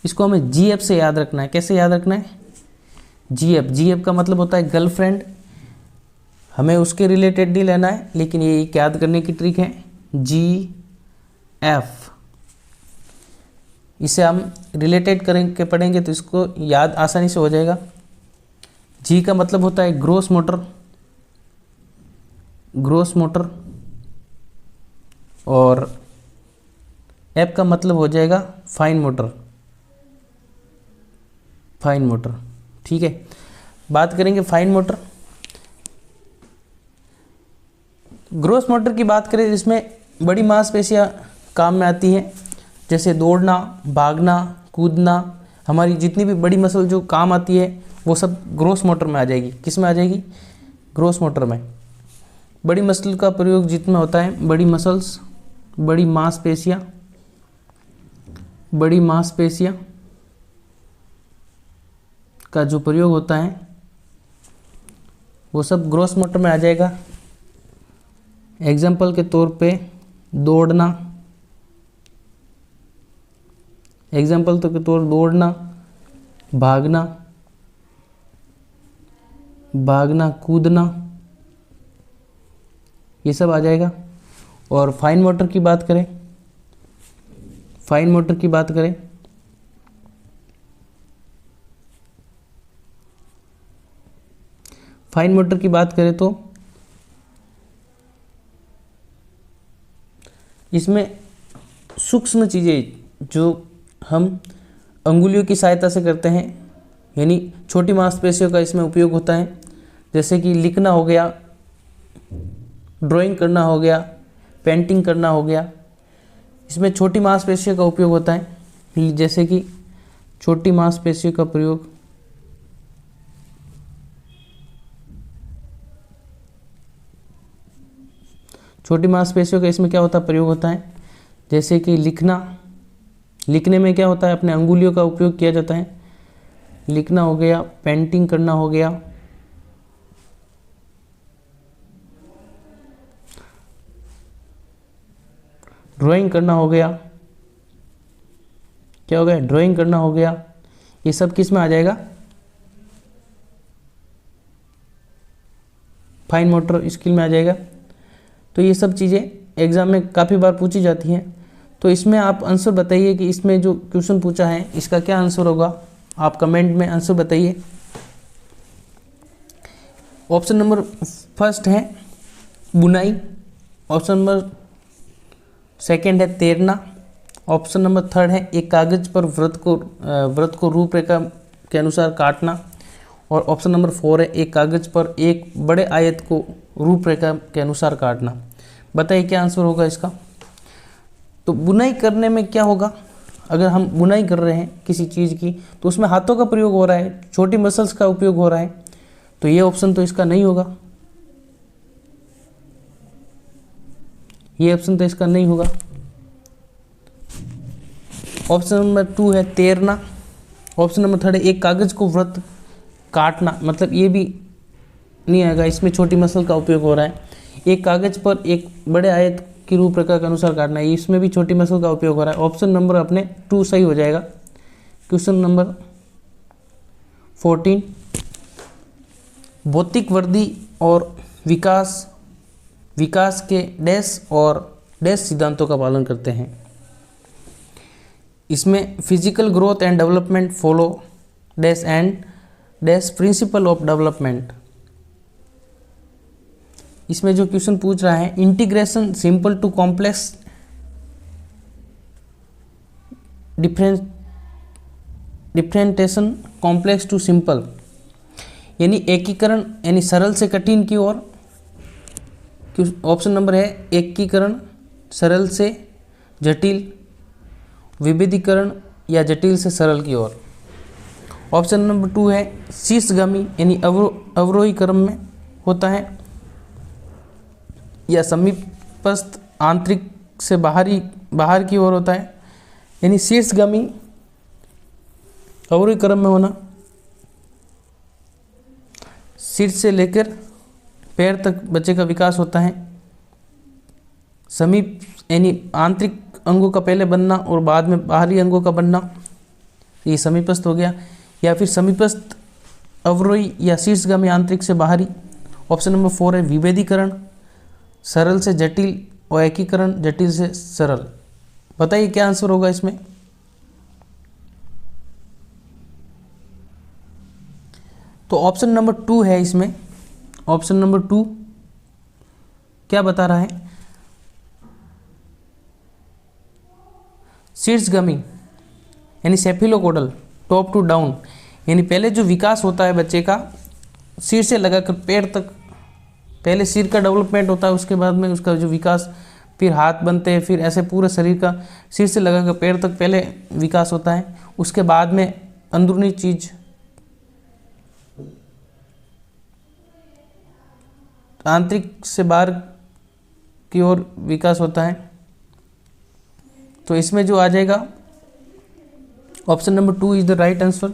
इसको हमें जीएफ से याद रखना है। कैसे याद रखना है, जीएफ का मतलब होता है गर्लफ्रेंड, हमें उसके रिलेटेड नहीं लेना है, लेकिन ये एक याद करने की ट्रिक है जीएफ। इसे हम रिलेटेड करेंगे पढ़ेंगे तो इसको याद आसानी से हो जाएगा। जी का मतलब होता है ग्रोस मोटर, और एफ का मतलब हो जाएगा फाइन मोटर। ठीक है, बात करेंगे फाइन मोटर। ग्रोस मोटर की बात करें, इसमें बड़ी मांसपेशियां काम में आती हैं, जैसे दौड़ना, भागना, कूदना। हमारी जितनी भी बड़ी मसल जो काम आती है वो सब ग्रोस मोटर में आ जाएगी। किस में आ जाएगी, ग्रोस मोटर में। बड़ी मसल का प्रयोग जितने होता है, बड़ी मसल्स, बड़ी मांसपेशियां का जो प्रयोग होता है वो सब ग्रोस मोटर में आ जाएगा। एग्जाम्पल के तौर पे दौड़ना, भागना, कूदना, ये सब आ जाएगा। और फाइन मोटर की बात करें, फाइन मोटर की बात करें तो इसमें सूक्ष्म चीज़ें जो हम अंगुलियों की सहायता से करते हैं, यानी छोटी मांसपेशियों का इसमें उपयोग होता है, जैसे कि लिखना हो गया, ड्राइंग करना हो गया, पेंटिंग करना हो गया। इसमें छोटी मांसपेशियों का उपयोग होता है, जैसे कि छोटी मांसपेशियों का प्रयोग छोटी मांसपेशियों का इसमें क्या होता है, प्रयोग होता है, जैसे कि लिखने में क्या होता है, अपने अंगुलियों का उपयोग किया जाता है, लिखना हो गया, पेंटिंग करना हो गया, ड्राइंग करना हो गया, क्या हो गया, ड्राइंग करना हो गया। ये सब किस में आ जाएगा, फाइन मोटर स्किल में आ जाएगा। तो ये सब चीज़ें एग्जाम में काफ़ी बार पूछी जाती हैं। तो इसमें आप आंसर बताइए कि इसमें जो क्वेश्चन पूछा है इसका क्या आंसर होगा, आप कमेंट में आंसर बताइए। ऑप्शन नंबर फर्स्ट है बुनाई, ऑप्शन नंबर सेकंड है तैरना, ऑप्शन नंबर थर्ड है एक कागज पर वृत्त को रूपरेखा के अनुसार काटना, और ऑप्शन नंबर फोर है एक कागज पर एक बड़े आयत को रूपरेखा के अनुसार काटना। बताइए क्या आंसर होगा इसका। तो बुनाई करने में क्या होगा, अगर हम बुनाई कर रहे हैं किसी चीज़ की तो उसमें हाथों का प्रयोग हो रहा है, छोटी मसल्स का उपयोग हो रहा है, तो ये ऑप्शन तो इसका नहीं होगा, ये ऑप्शन तो इसका नहीं होगा। ऑप्शन नंबर टू है तैरना, ऑप्शन नंबर थर्ड है एक कागज को वृत्त काटना, मतलब ये भी नहीं आएगा, इसमें छोटी मसल का उपयोग हो रहा है। एक कागज पर एक बड़े आयत की रूपरेखा के अनुसार काटना है, इसमें भी छोटी मसल का उपयोग हो रहा है। ऑप्शन नंबर अपने टू सही हो जाएगा। क्वेश्चन नंबर 14, भौतिक वृद्धि और विकास के डैश और डैश सिद्धांतों का पालन करते हैं। इसमें physical growth and development follow dash and dash principle of development. इसमें जो क्वेश्चन पूछ रहा है, integration simple to complex, differentiation complex to simple, यानी एकीकरण यानी सरल से कठिन की ओर। ऑप्शन नंबर है एकीकरण सरल से जटिल, विभेदीकरण या जटिल से सरल की ओर। ऑप्शन नंबर टू है शीर्षगामी यानी अवरोही क्रम में होता है, या समीपस्थ आंतरिक से बाहर की ओर होता है, यानी शीर्षगामी अवरोही क्रम में होना, शीर्ष से लेकर पैर तक बच्चे का विकास होता है। समीप यानी आंतरिक अंगों का पहले बनना और बाद में बाहरी अंगों का बनना, ये समीपस्थ हो गया। या फिर समीपस्थ अवरोही या शीर्षगामी आंतरिक से बाहरी। ऑप्शन नंबर 4 है विभेदीकरण सरल से जटिल और एकीकरण जटिल से सरल। बताइए क्या आंसर होगा इसमें। तो ऑप्शन नंबर 2 है इसमें। ऑप्शन नंबर 2 क्या बता रहा है, शीर्षगामी यानी सेफिलोकोडल टॉप टू डाउन, यानी पहले जो विकास होता है बच्चे का सिर से लगाकर पैर तक, पहले सिर का डेवलपमेंट होता है, उसके बाद में उसका जो विकास, फिर हाथ बनते हैं, फिर ऐसे पूरे शरीर का सिर से लगाकर पैर तक पहले विकास होता है, उसके बाद में अंदरूनी चीज आंतरिक से बाहर की ओर विकास होता है। तो इसमें जो आ जाएगा option number 2 is the right answer.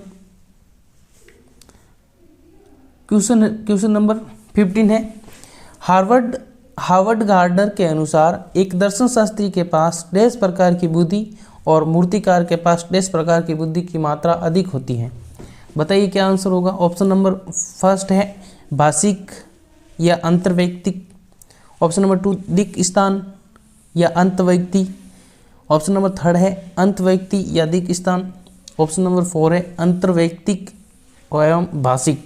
Question number 15 है, हार्वर्ड गार्डनर के अनुसार एक दर्शन शास्त्री के पास डैश प्रकार की बुद्धि और मूर्तिकार के पास डैश प्रकार की बुद्धि की मात्रा अधिक होती है। बताइए क्या आंसर होगा। ऑप्शन नंबर फर्स्ट है भाषिक या अंतर्वैयक्तिक, ऑप्शन नंबर 2 दिक् स्थान या अंतवैयक्ति, ऑप्शन नंबर 3 है अंतवैयक्ति या दिक् स्थान, ऑप्शन नंबर 4 है अंतर्वैयक्तिक एवं भाषिक।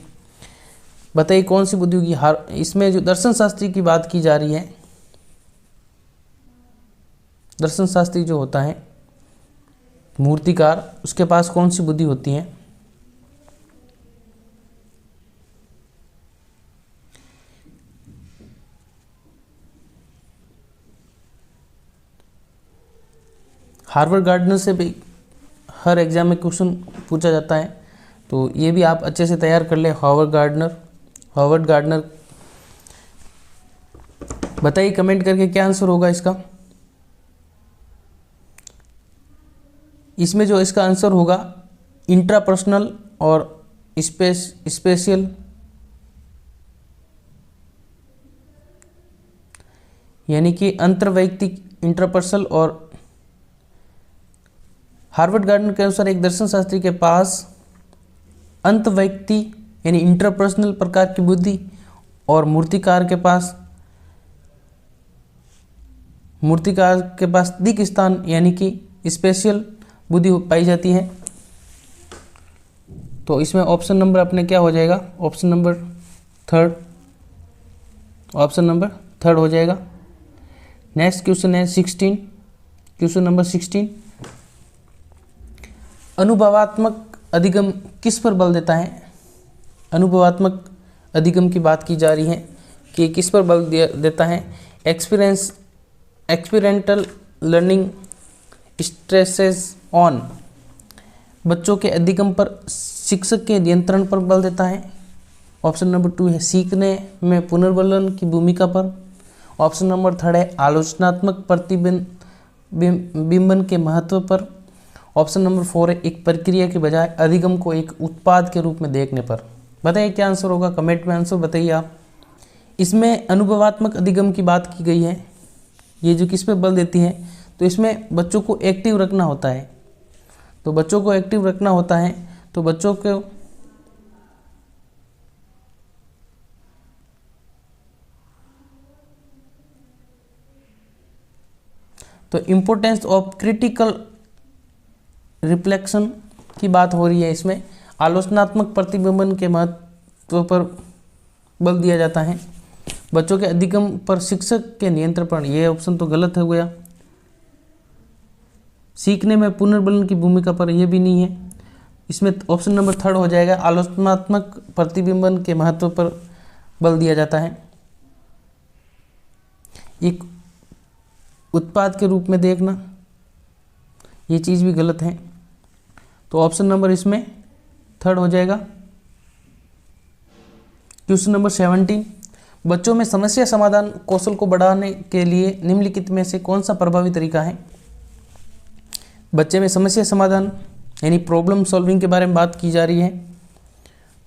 बताइए कौन सी बुद्धि होगी। इसमें जो दर्शन शास्त्री की बात की जा रही है, दर्शन शास्त्री जो होता है मूर्तिकार, उसके पास कौन सी बुद्धि होती है? हार्वर्ड गार्डनर से भी हर एग्जाम में क्वेश्चन पूछा जाता है, तो ये भी आप अच्छे से तैयार कर ले। हार्वर्ड गार्डनर बताइए कमेंट करके क्या आंसर होगा इसका। इसमें जो इसका आंसर होगा इंट्रापर्सनल और स्पेशियल, यानी कि अंतर्वैयक्तिक, इंट्रापर्सनल। और हार्वर्ड गार्डनर के अनुसार एक दर्शन शास्त्री के पास अंतर्वैयक्ति यानी इंटरपर्सनल प्रकार की बुद्धि और मूर्तिकार के पास दिक स्थान यानी कि स्पेशल बुद्धि पाई जाती है। तो इसमें ऑप्शन नंबर अपने क्या हो जाएगा? ऑप्शन नंबर थर्ड हो जाएगा। नेक्स्ट क्वेश्चन है 16, क्वेश्चन नंबर 16, अनुभवात्मक अधिगम किस पर बल देता है? अनुभवात्मक अधिगम की बात की जा रही है कि किस पर बल देता है? एक्सपीरियंटल लर्निंग स्ट्रेसेस ऑन, बच्चों के अधिगम पर शिक्षक के नियंत्रण पर बल देता है। ऑप्शन नंबर 2 है सीखने में पुनर्बलन की भूमिका पर। ऑप्शन नंबर 3 है आलोचनात्मक प्रतिबिंबन के महत्व पर। ऑप्शन नंबर 4 है एक प्रक्रिया के बजाय अधिगम को एक उत्पाद के रूप में देखने पर। बताइए क्या आंसर होगा, कमेंट में आंसर बताइए आप। इसमें अनुभवात्मक अधिगम की बात की गई है, ये जो किस पे बल देती है, तो इसमें बच्चों को एक्टिव रखना होता है। तो बच्चों को एक्टिव रखना होता है, तो बच्चों को तो इम्पोर्टेंस ऑफ क्रिटिकल रिफ्लेक्शन की बात हो रही है। इसमें आलोचनात्मक प्रतिबिंबन के महत्व पर बल दिया जाता है। बच्चों के अधिगम पर शिक्षक के नियंत्रण पर, यह ऑप्शन तो गलत हो गया। सीखने में पुनर्बलन की भूमिका पर, यह भी नहीं है। इसमें ऑप्शन नंबर 3 हो जाएगा, आलोचनात्मक प्रतिबिंबन के महत्व पर बल दिया जाता है, एक उत्पाद के रूप में देखना, ये चीज़ भी गलत है। तो ऑप्शन नंबर इसमें 3 हो जाएगा। क्वेश्चन नंबर 17, बच्चों में समस्या समाधान कौशल को बढ़ाने के लिए निम्नलिखित में से कौन सा प्रभावी तरीका है? बच्चे में समस्या समाधान यानी प्रॉब्लम सॉल्विंग के बारे में बात की जा रही है।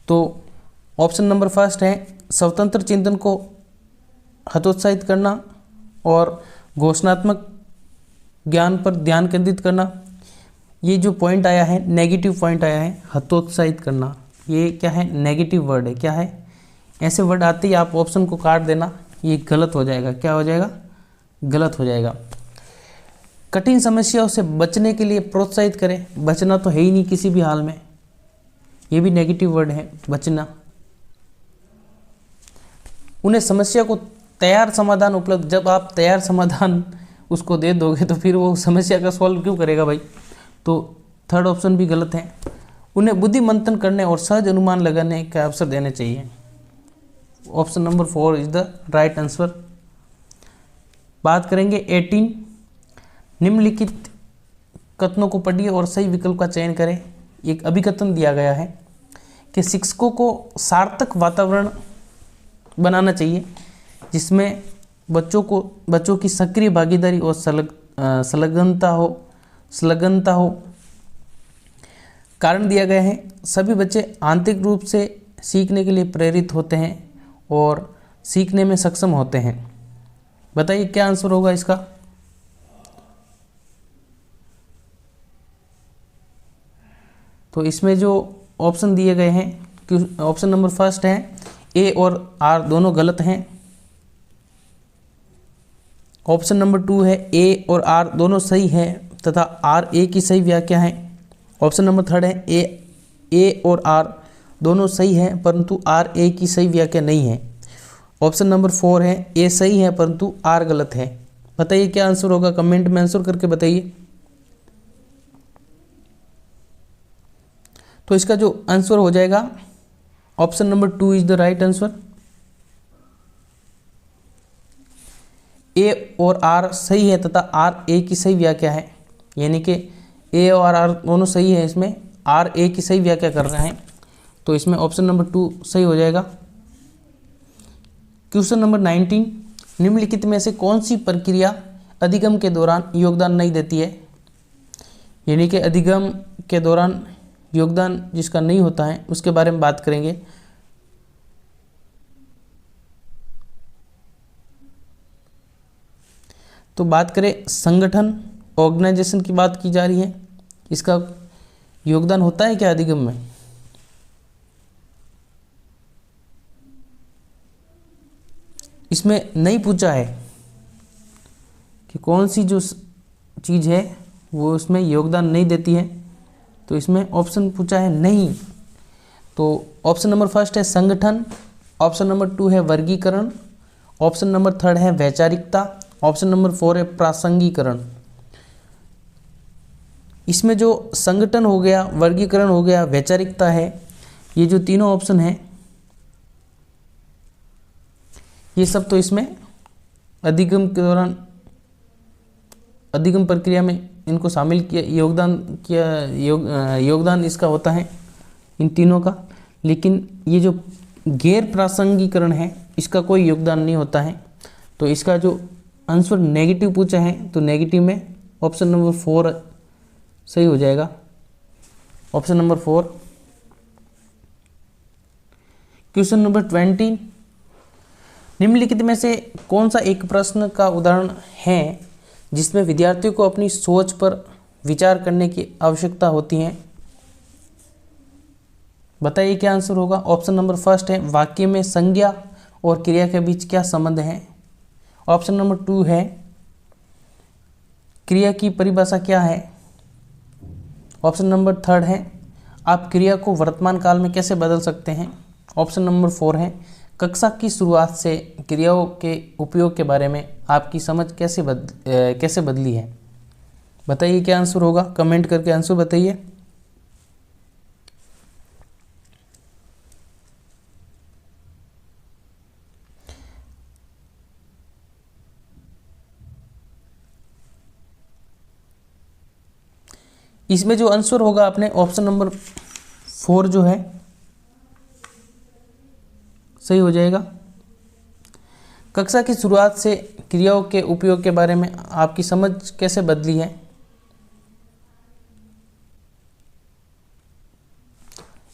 तो ऑप्शन नंबर 1 है स्वतंत्र चिंतन को हतोत्साहित करना और घोषणात्मक ज्ञान पर ध्यान केंद्रित करना। ये जो पॉइंट आया है, नेगेटिव पॉइंट आया है, हतोत्साहित करना, ये क्या है? नेगेटिव वर्ड है। क्या है? ऐसे वर्ड आते ही आप ऑप्शन को काट देना, ये गलत हो जाएगा। क्या हो जाएगा? गलत हो जाएगा। कठिन समस्याओं से बचने के लिए प्रोत्साहित करें, बचना तो है ही नहीं किसी भी हाल में, ये भी नेगेटिव वर्ड है, बचना। उन्हें समस्या को तैयार समाधान उपलब्ध, जब आप तैयार समाधान उसको दे दोगे तो फिर वो समस्या का सॉल्व क्यों करेगा भाई? तो 3rd ऑप्शन भी गलत है। उन्हें बुद्धि मंथन करने और सहज अनुमान लगाने का अवसर देने चाहिए। Option number 4 is the right answer. बात करेंगे 18, निम्नलिखित कथनों को पढ़िए और सही विकल्प का चयन करें। एक अभिकथन दिया गया है कि शिक्षकों को सार्थक वातावरण बनाना चाहिए जिसमें बच्चों की सक्रिय भागीदारी और संलग्नता हो। कारण दिया गया है सभी बच्चे आंतरिक रूप से सीखने के लिए प्रेरित होते हैं और सीखने में सक्षम होते हैं। बताइए क्या आंसर होगा इसका? तो इसमें जो ऑप्शन दिए गए हैं, ऑप्शन नंबर 1 है ए और आर दोनों गलत हैं। ऑप्शन नंबर 2 है ए और आर दोनों सही हैं तथा आर ए की सही व्याख्या है। ऑप्शन नंबर 3 है ए और आर दोनों सही हैं, परंतु आर ए की सही व्याख्या नहीं है। ऑप्शन नंबर 4 है ए सही है परंतु आर गलत है। बताइए क्या आंसर होगा, कमेंट में आंसर करके बताइए। तो इसका जो आंसर हो जाएगा option number 2 is the right answer. A और आर सही है तथा आर ए की सही व्याख्या है, यानी कि ए और आर दोनों सही है, इसमें आर ए की सही व्याख्या कर रहे हैं, तो इसमें ऑप्शन नंबर 2 सही हो जाएगा। क्वेश्चन नंबर 19, निम्नलिखित में से कौन सी प्रक्रिया अधिगम के दौरान योगदान नहीं देती है, यानी कि अधिगम के दौरान योगदान जिसका नहीं होता है उसके बारे में बात करेंगे। तो बात करें संगठन, ऑर्गेनाइजेशन की बात की जा रही है, इसका योगदान होता है क्या अधिगम में? इसमें नहीं पूछा है कि कौन सी जो चीज़ है वो उसमें योगदान नहीं देती है, तो इसमें ऑप्शन पूछा है नहीं। तो ऑप्शन नंबर 1 है संगठन, ऑप्शन नंबर 2 है वर्गीकरण, ऑप्शन नंबर 3 है वैचारिकता, ऑप्शन नंबर 4 है प्रासंगिकरण। इसमें जो संगठन हो गया, वर्गीकरण हो गया, वैचारिकता है, ये जो तीनों ऑप्शन हैं ये सब तो इसमें अधिगम के दौरान, अधिगम प्रक्रिया में इनको शामिल किया, योगदान इसका होता है इन तीनों का। लेकिन ये जो गैर प्रासंगिकरण है इसका कोई योगदान नहीं होता है, तो इसका जो आंसर नेगेटिव पूछा है तो नेगेटिव में ऑप्शन नंबर 4 सही हो जाएगा। Option number 4। क्वेश्चन नंबर 20, निम्नलिखित में से कौन सा एक प्रश्न का उदाहरण है जिसमें विद्यार्थियों को अपनी सोच पर विचार करने की आवश्यकता होती है? बताइए क्या आंसर होगा। ऑप्शन नंबर 1 है वाक्य में संज्ञा और क्रिया के बीच क्या संबंध है। ऑप्शन नंबर 2 है क्रिया की परिभाषा क्या है। ऑप्शन नंबर 3 है आप क्रिया को वर्तमान काल में कैसे बदल सकते हैं। ऑप्शन नंबर 4 है कक्षा की शुरुआत से क्रियाओं के उपयोग के बारे में आपकी समझ कैसे बदली है। बताइए क्या आंसर होगा, कमेंट करके आंसर बताइए। इसमें जो आंसर होगा अपने ऑप्शन नंबर 4 जो है सही हो जाएगा। कक्षा की शुरुआत से क्रियाओं के उपयोग के बारे में आपकी समझ कैसे बदली है।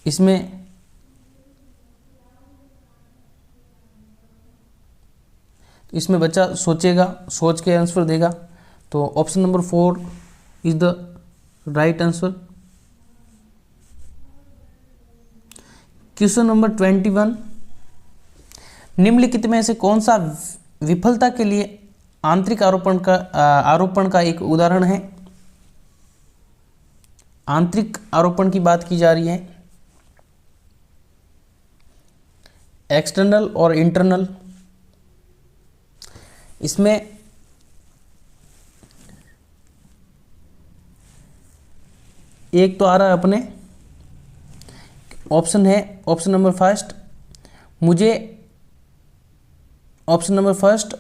इसमें बच्चा सोचेगा, सोच के आंसर देगा, तो option number 4 is the right answer. Question number 21, निम्नलिखित में से कौन सा विफलता के लिए आंतरिक आरोपण का एक उदाहरण है। आंतरिक आरोपण की बात की जा रही है, एक्सटर्नल और इंटरनल। इसमें एक तो आ रहा है अपने ऑप्शन है ऑप्शन नंबर 1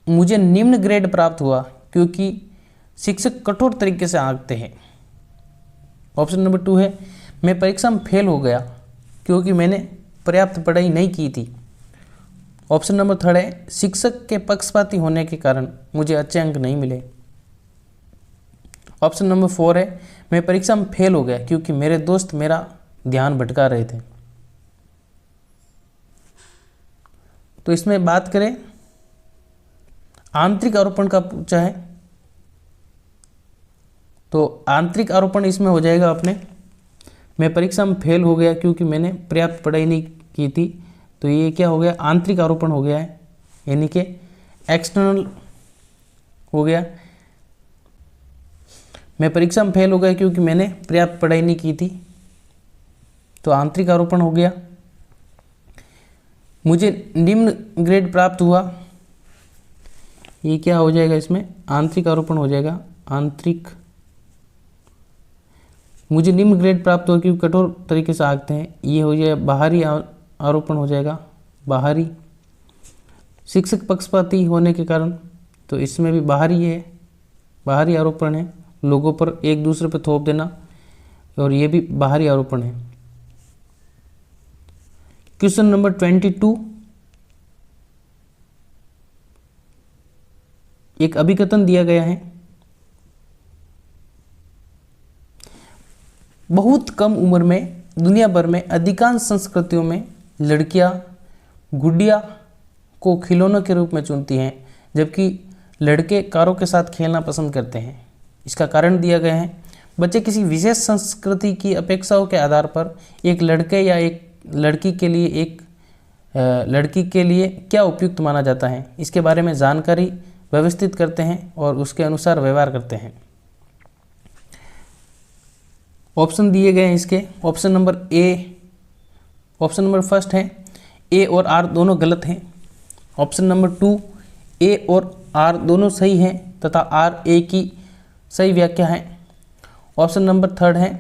मुझे निम्न ग्रेड प्राप्त हुआ क्योंकि शिक्षक कठोर तरीके से आंकते हैं। ऑप्शन नंबर 2 है मैं परीक्षा में फेल हो गया क्योंकि मैंने पर्याप्त पढ़ाई नहीं की थी। ऑप्शन नंबर 3 है शिक्षक के पक्षपाती होने के कारण मुझे अच्छे अंक नहीं मिले। ऑप्शन नंबर 4 है मैं परीक्षा में फेल हो गया क्योंकि मेरे दोस्त मेरा ध्यान भटका रहे थे। तो इसमें बात करें आंतरिक आरोपण का पूछा है, तो आंतरिक आरोपण इसमें हो जाएगा अपने मैं परीक्षा में फेल हो गया क्योंकि मैंने पर्याप्त पढ़ाई नहीं की थी, तो ये क्या हो गया, आंतरिक आरोपण हो गया है, यानी कि एक्सटर्नल हो गया। मैं परीक्षा में फेल हो गया क्योंकि मैंने पर्याप्त पढ़ाई नहीं की थी, तो आंतरिक आरोपण हो गया। मुझे निम्न ग्रेड प्राप्त हुआ, ये क्या हो जाएगा, इसमें आंतरिक आरोपण हो जाएगा। आंतरिक, मुझे निम्न ग्रेड प्राप्त हुआ क्योंकि कठोर तरीके से आंकते हैं, ये हो जाएगा बाहरी आरोपण हो जाएगा। बाहरी, शिक्षक पक्षपाती होने के कारण, तो इसमें भी बाहरी है, बाहरी आरोपण है, लोगों पर एक दूसरे पर थोप देना, और ये भी बाहरी आरोपण है। क्वेश्चन नंबर 22, एक अभिकथन दिया गया है। बहुत कम उम्र में दुनिया भर में अधिकांश संस्कृतियों में लड़कियां गुड़िया को खिलौनों के रूप में चुनती हैं, जबकि लड़के कारों के साथ खेलना पसंद करते हैं। इसका कारण दिया गया है। बच्चे किसी विशेष संस्कृति की अपेक्षाओं के आधार पर एक लड़के या एक लड़की के लिए क्या उपयुक्त माना जाता है, इसके बारे में जानकारी व्यवस्थित करते हैं और उसके अनुसार व्यवहार करते हैं। ऑप्शन दिए गए हैं इसके। ऑप्शन नंबर फर्स्ट है ए और आर दोनों गलत हैं। ऑप्शन नंबर 2, ए और आर दोनों सही हैं तथा आर ए की सही व्याख्या है। ऑप्शन नंबर 3 है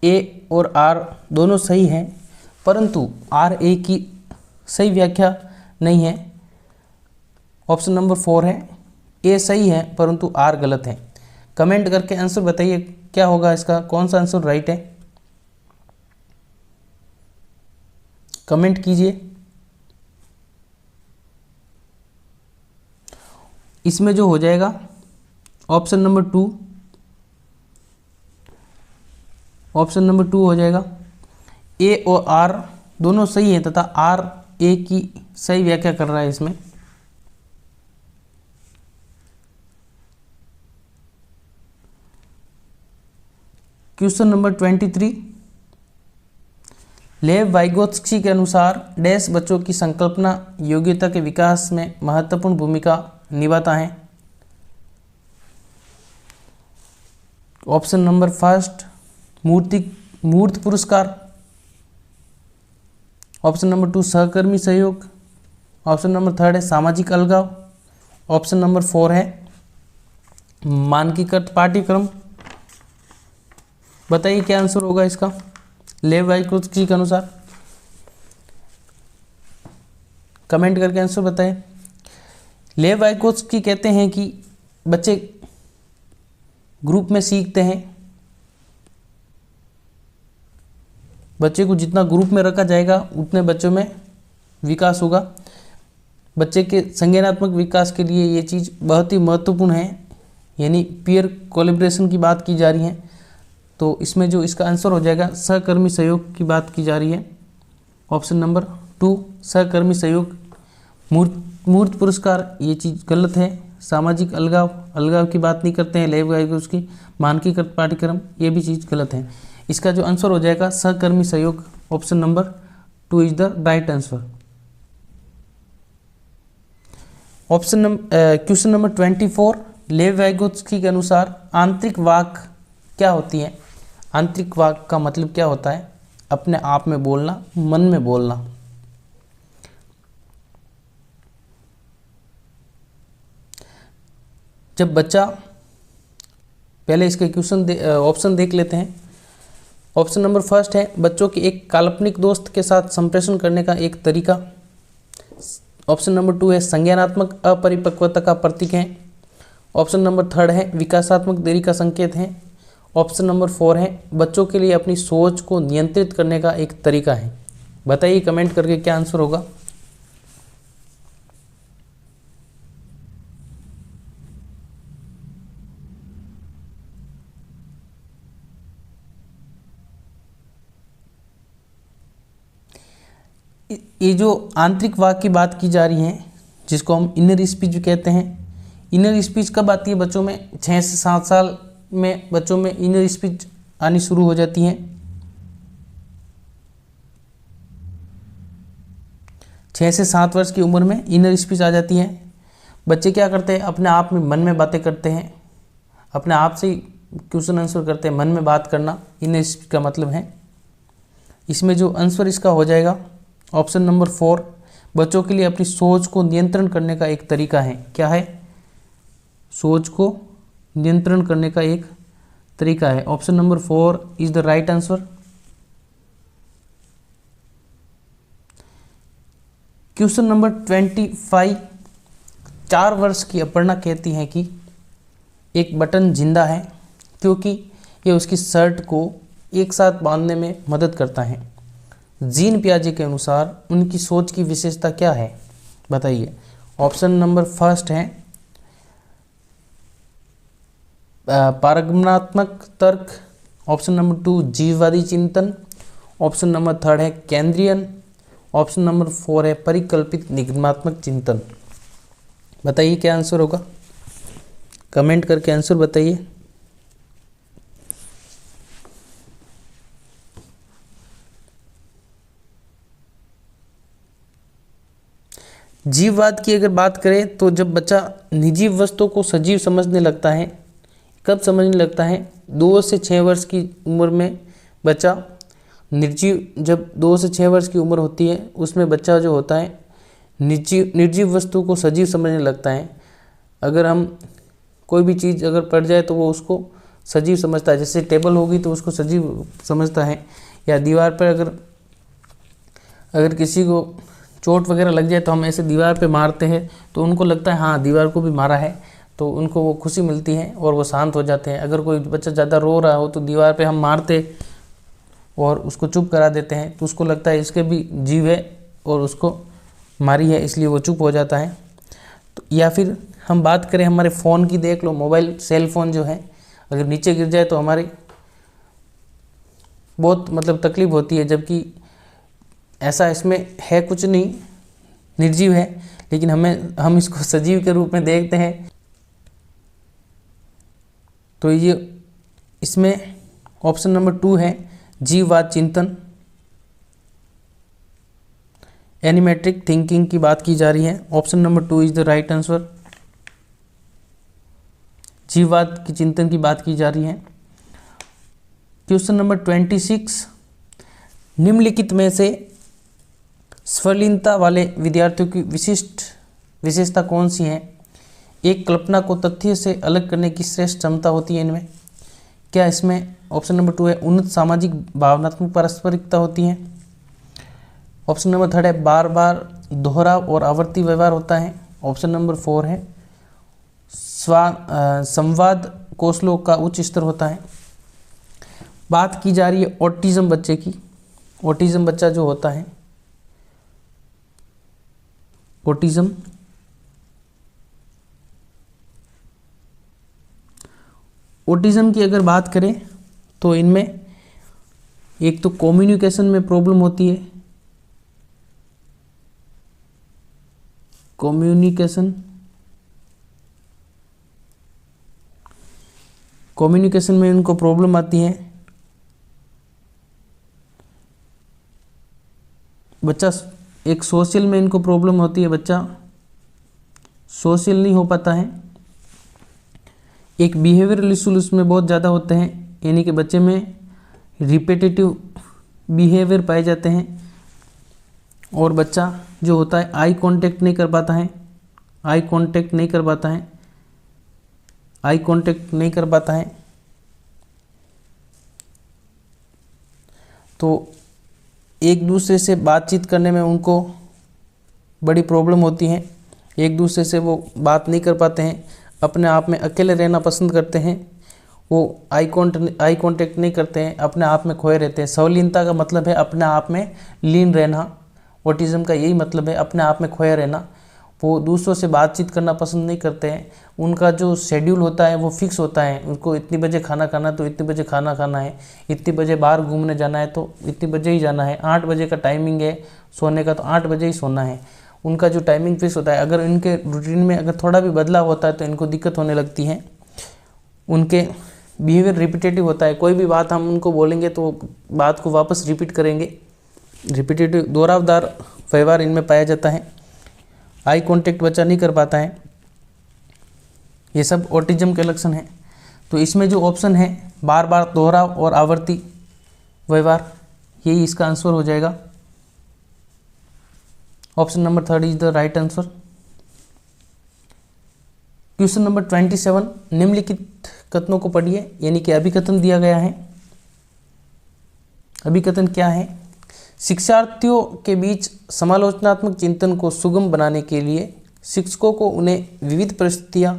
ए और आर दोनों सही हैं परंतु आर ए की सही व्याख्या नहीं है। ऑप्शन नंबर 4 है ए सही है परंतु आर गलत है। कमेंट करके आंसर बताइए क्या होगा इसका, कौन सा आंसर राइट है, कमेंट कीजिए। इसमें जो हो जाएगा ऑप्शन नंबर 2 हो जाएगा। ए और आर दोनों सही हैं तथा आर ए की सही व्याख्या कर रहा है इसमें। क्वेश्चन नंबर 23, लेव वाइगोत्स्की के अनुसार डैश बच्चों की संकल्पना योग्यता के विकास में महत्वपूर्ण भूमिका निभाता है। ऑप्शन नंबर 1 मूर्त पुरस्कार। ऑप्शन नंबर 2 सहकर्मी सहयोग। ऑप्शन नंबर 3 है सामाजिक अलगाव। ऑप्शन नंबर 4 है मानकीकृत पाठ्यक्रम। बताइए क्या आंसर होगा इसका लेव वाइगोत्स्की के अनुसार, कमेंट करके आंसर बताएं। लेव वाइगोत्स्की कहते हैं कि बच्चे ग्रुप में सीखते हैं। बच्चे को जितना ग्रुप में रखा जाएगा उतने बच्चों में विकास होगा। बच्चे के संज्ञानात्मक विकास के लिए ये चीज़ बहुत ही महत्वपूर्ण है, यानी पीयर कोलैबोरेशन की बात की जा रही है। तो इसमें जो इसका आंसर हो जाएगा सहकर्मी सहयोग की बात की जा रही है। ऑप्शन नंबर 2 सहकर्मी सहयोग। मूर्त पुरस्कार ये चीज़ गलत है। सामाजिक अलगाव की बात नहीं करते हैं लेव वाइगोत्स्की। मानकीकृत पाठ्यक्रम ये भी चीज़ गलत है। इसका जो आंसर हो जाएगा सहकर्मी सहयोग। Option number 2 is the right answer. Question number 24, लेव वाइगोत्स्की के अनुसार आंतरिक वाक क्या होती है। आंतरिक वाक का मतलब क्या होता है, अपने आप में बोलना, मन में बोलना। जब बच्चा, पहले इसके ऑप्शन देख लेते हैं। ऑप्शन नंबर 1 है बच्चों के एक काल्पनिक दोस्त के साथ संप्रेषण करने का एक तरीका। ऑप्शन नंबर 2 है संज्ञानात्मक अपरिपक्वता का प्रतीक है। ऑप्शन नंबर 3 है विकासात्मक देरी का संकेत है। ऑप्शन नंबर 4 है बच्चों के लिए अपनी सोच को नियंत्रित करने का एक तरीका है। बताइए कमेंट करके क्या आंसर होगा। ये जो आंतरिक वाक की बात की जा रही है, जिसको हम इनर स्पीच कहते हैं। इनर स्पीच कब आती है बच्चों में, 6 से 7 साल में बच्चों में इनर स्पीच आनी शुरू हो जाती है। 6 से 7 वर्ष की उम्र में इनर स्पीच आ जाती है। बच्चे क्या करते हैं, अपने आप में मन में बातें करते हैं, अपने आप से क्वेश्चन आंसर करते हैं। मन में बात करना इनर स्पीच का मतलब है। इसमें जो आंसर इसका हो जाएगा ऑप्शन नंबर 4, बच्चों के लिए अपनी सोच को नियंत्रण करने का एक तरीका है। क्या है? सोच को नियंत्रण करने का एक तरीका है। Option number 4 is the right answer. Question number 25, 4 वर्ष की अपर्णा कहती है कि एक बटन जिंदा है क्योंकि ये उसकी शर्ट को एक साथ बांधने में मदद करता है। जीन पियाजे के अनुसार उनकी सोच की विशेषता क्या है? बताइए। ऑप्शन नंबर 1 है पारगमनात्मक तर्क, ऑप्शन नंबर 2 जीववादी चिंतन, ऑप्शन नंबर 3 है केंद्रीयन, ऑप्शन नंबर 4 है परिकल्पित निगमात्मक चिंतन। बताइए क्या आंसर होगा, कमेंट करके आंसर बताइए। जीववाद की अगर बात करें तो जब बच्चा निर्जीव वस्तुओं को सजीव समझने लगता है, कब समझने लगता है? 2 से 6 वर्ष की उम्र में बच्चा जब 2 से 6 वर्ष की उम्र होती है उसमें बच्चा जो होता है निर्जीव वस्तु को सजीव समझने लगता है। अगर हम कोई भी चीज़ अगर पड़ जाए तो वो उसको सजीव समझता है। जैसे टेबल होगी तो उसको सजीव समझता है, या दीवार पर अगर किसी को चोट वगैरह लग जाए तो हम ऐसे दीवार पे मारते हैं तो उनको लगता है हाँ दीवार को भी मारा है, तो उनको वो खुशी मिलती है और वो शांत हो जाते हैं। अगर कोई बच्चा ज़्यादा रो रहा हो तो दीवार पे हम मारते और उसको चुप करा देते हैं, तो उसको लगता है इसके भी जीव है और उसको मारी है, इसलिए वो चुप हो जाता है। तो या फिर हम बात करें हमारे फ़ोन की, देख लो मोबाइल सेल फ़ोन जो है अगर नीचे गिर जाए तो हमारी बहुत मतलब तकलीफ़ होती है, जबकि ऐसा इसमें है कुछ नहीं, निर्जीव है, लेकिन हम इसको सजीव के रूप में देखते हैं। तो ये इसमें ऑप्शन नंबर 2 है जीववाद चिंतन, एनिमेट्रिक थिंकिंग की बात की जा रही है। Option number 2 is the right answer. जीववाद की चिंतन की बात की जा रही है। क्वेश्चन नंबर 26, निम्नलिखित में से स्फुलिंगता वाले विद्यार्थियों की विशेषता कौन सी है? एक कल्पना को तथ्य से अलग करने की श्रेष्ठ क्षमता होती है इनमें। क्या इसमें ऑप्शन नंबर 2 है उन्नत सामाजिक भावनात्मक पारस्परिकता होती है। ऑप्शन नंबर 3 है बार बार दोहराव और आवर्ती व्यवहार होता है। ऑप्शन नंबर 4 है संवाद कौशलों का उच्च स्तर होता है। बात की जा रही है ऑटिज्म बच्चे की। ऑटिज्म बच्चा जो होता है, ऑटिज्म की अगर बात करें तो इनमें एक तो कम्युनिकेशन में प्रॉब्लम होती है, कम्युनिकेशन में इनको प्रॉब्लम आती है। बच्चा एक सोशल में इनको प्रॉब्लम होती है, बच्चा सोशल नहीं हो पाता है। एक बिहेवियरल इशूज उसमें बहुत ज़्यादा होते हैं, यानी कि बच्चे में रिपीटेटिव बिहेवियर पाए जाते हैं। और बच्चा जो होता है आई कांटेक्ट नहीं कर पाता है। तो एक दूसरे से बातचीत करने में उनको बड़ी प्रॉब्लम होती है, एक दूसरे से वो बात नहीं कर पाते हैं, अपने आप में अकेले रहना पसंद करते हैं, वो आई कांटेक्ट नहीं करते हैं, अपने आप में खोए रहते हैं। संलीनता का मतलब है अपने आप में लीन रहना, ऑटिज्म का यही मतलब है, अपने आप में खोया रहना। वो दूसरों से बातचीत करना पसंद नहीं करते हैं। उनका जो शेड्यूल होता है वो फिक्स होता है, उनको इतनी बजे खाना खाना तो इतनी बजे खाना खाना है, इतनी बजे बाहर घूमने जाना है तो इतनी बजे ही जाना है, 8 बजे का टाइमिंग है सोने का तो 8 बजे ही सोना है। उनका जो टाइमिंग फिक्स होता है, अगर इनके रूटीन में अगर थोड़ा भी बदलाव होता है तो इनको दिक्कत होने लगती है। उनके बिहेवियर रिपीटेटिव होता है, कोई भी बात हम उनको बोलेंगे तो बात को वापस रिपीट करेंगे। रिपीटेटिव दोहरावदार व्यवहार इनमें पाया जाता है। आई कांटेक्ट बच्चा नहीं कर पाता है। ये सब ऑटिज्म के लक्षण हैं। तो इसमें जो ऑप्शन है बार बार दोहराव और आवर्ती व्यवहार, यही इसका आंसर हो जाएगा। Option number 3 is the right answer. Question number 27, निम्नलिखित कथनों को पढ़िए, यानी कि अभिकथन दिया गया है। अभिकथन क्या है? शिक्षार्थियों के बीच समालोचनात्मक चिंतन को सुगम बनाने के लिए शिक्षकों को उन्हें विविध परिस्थितियां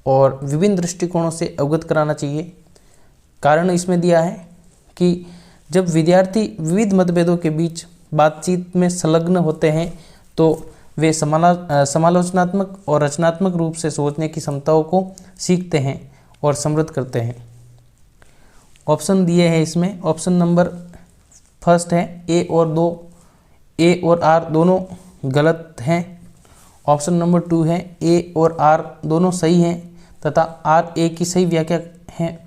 और विभिन्न दृष्टिकोणों से अवगत कराना चाहिए। कारण इसमें दिया है कि जब विद्यार्थी विविध मतभेदों के बीच बातचीत में संलग्न होते हैं तो वे समालोचनात्मक और रचनात्मक रूप से सोचने की क्षमताओं को सीखते हैं और समृद्ध करते हैं। ऑप्शन दिए हैं इसमें, ऑप्शन नंबर फर्स्ट है ए और 2, ए और आर दोनों गलत हैं। ऑप्शन नंबर 2 है ए और आर दोनों सही हैं तथा आर ए की सही व्याख्या है।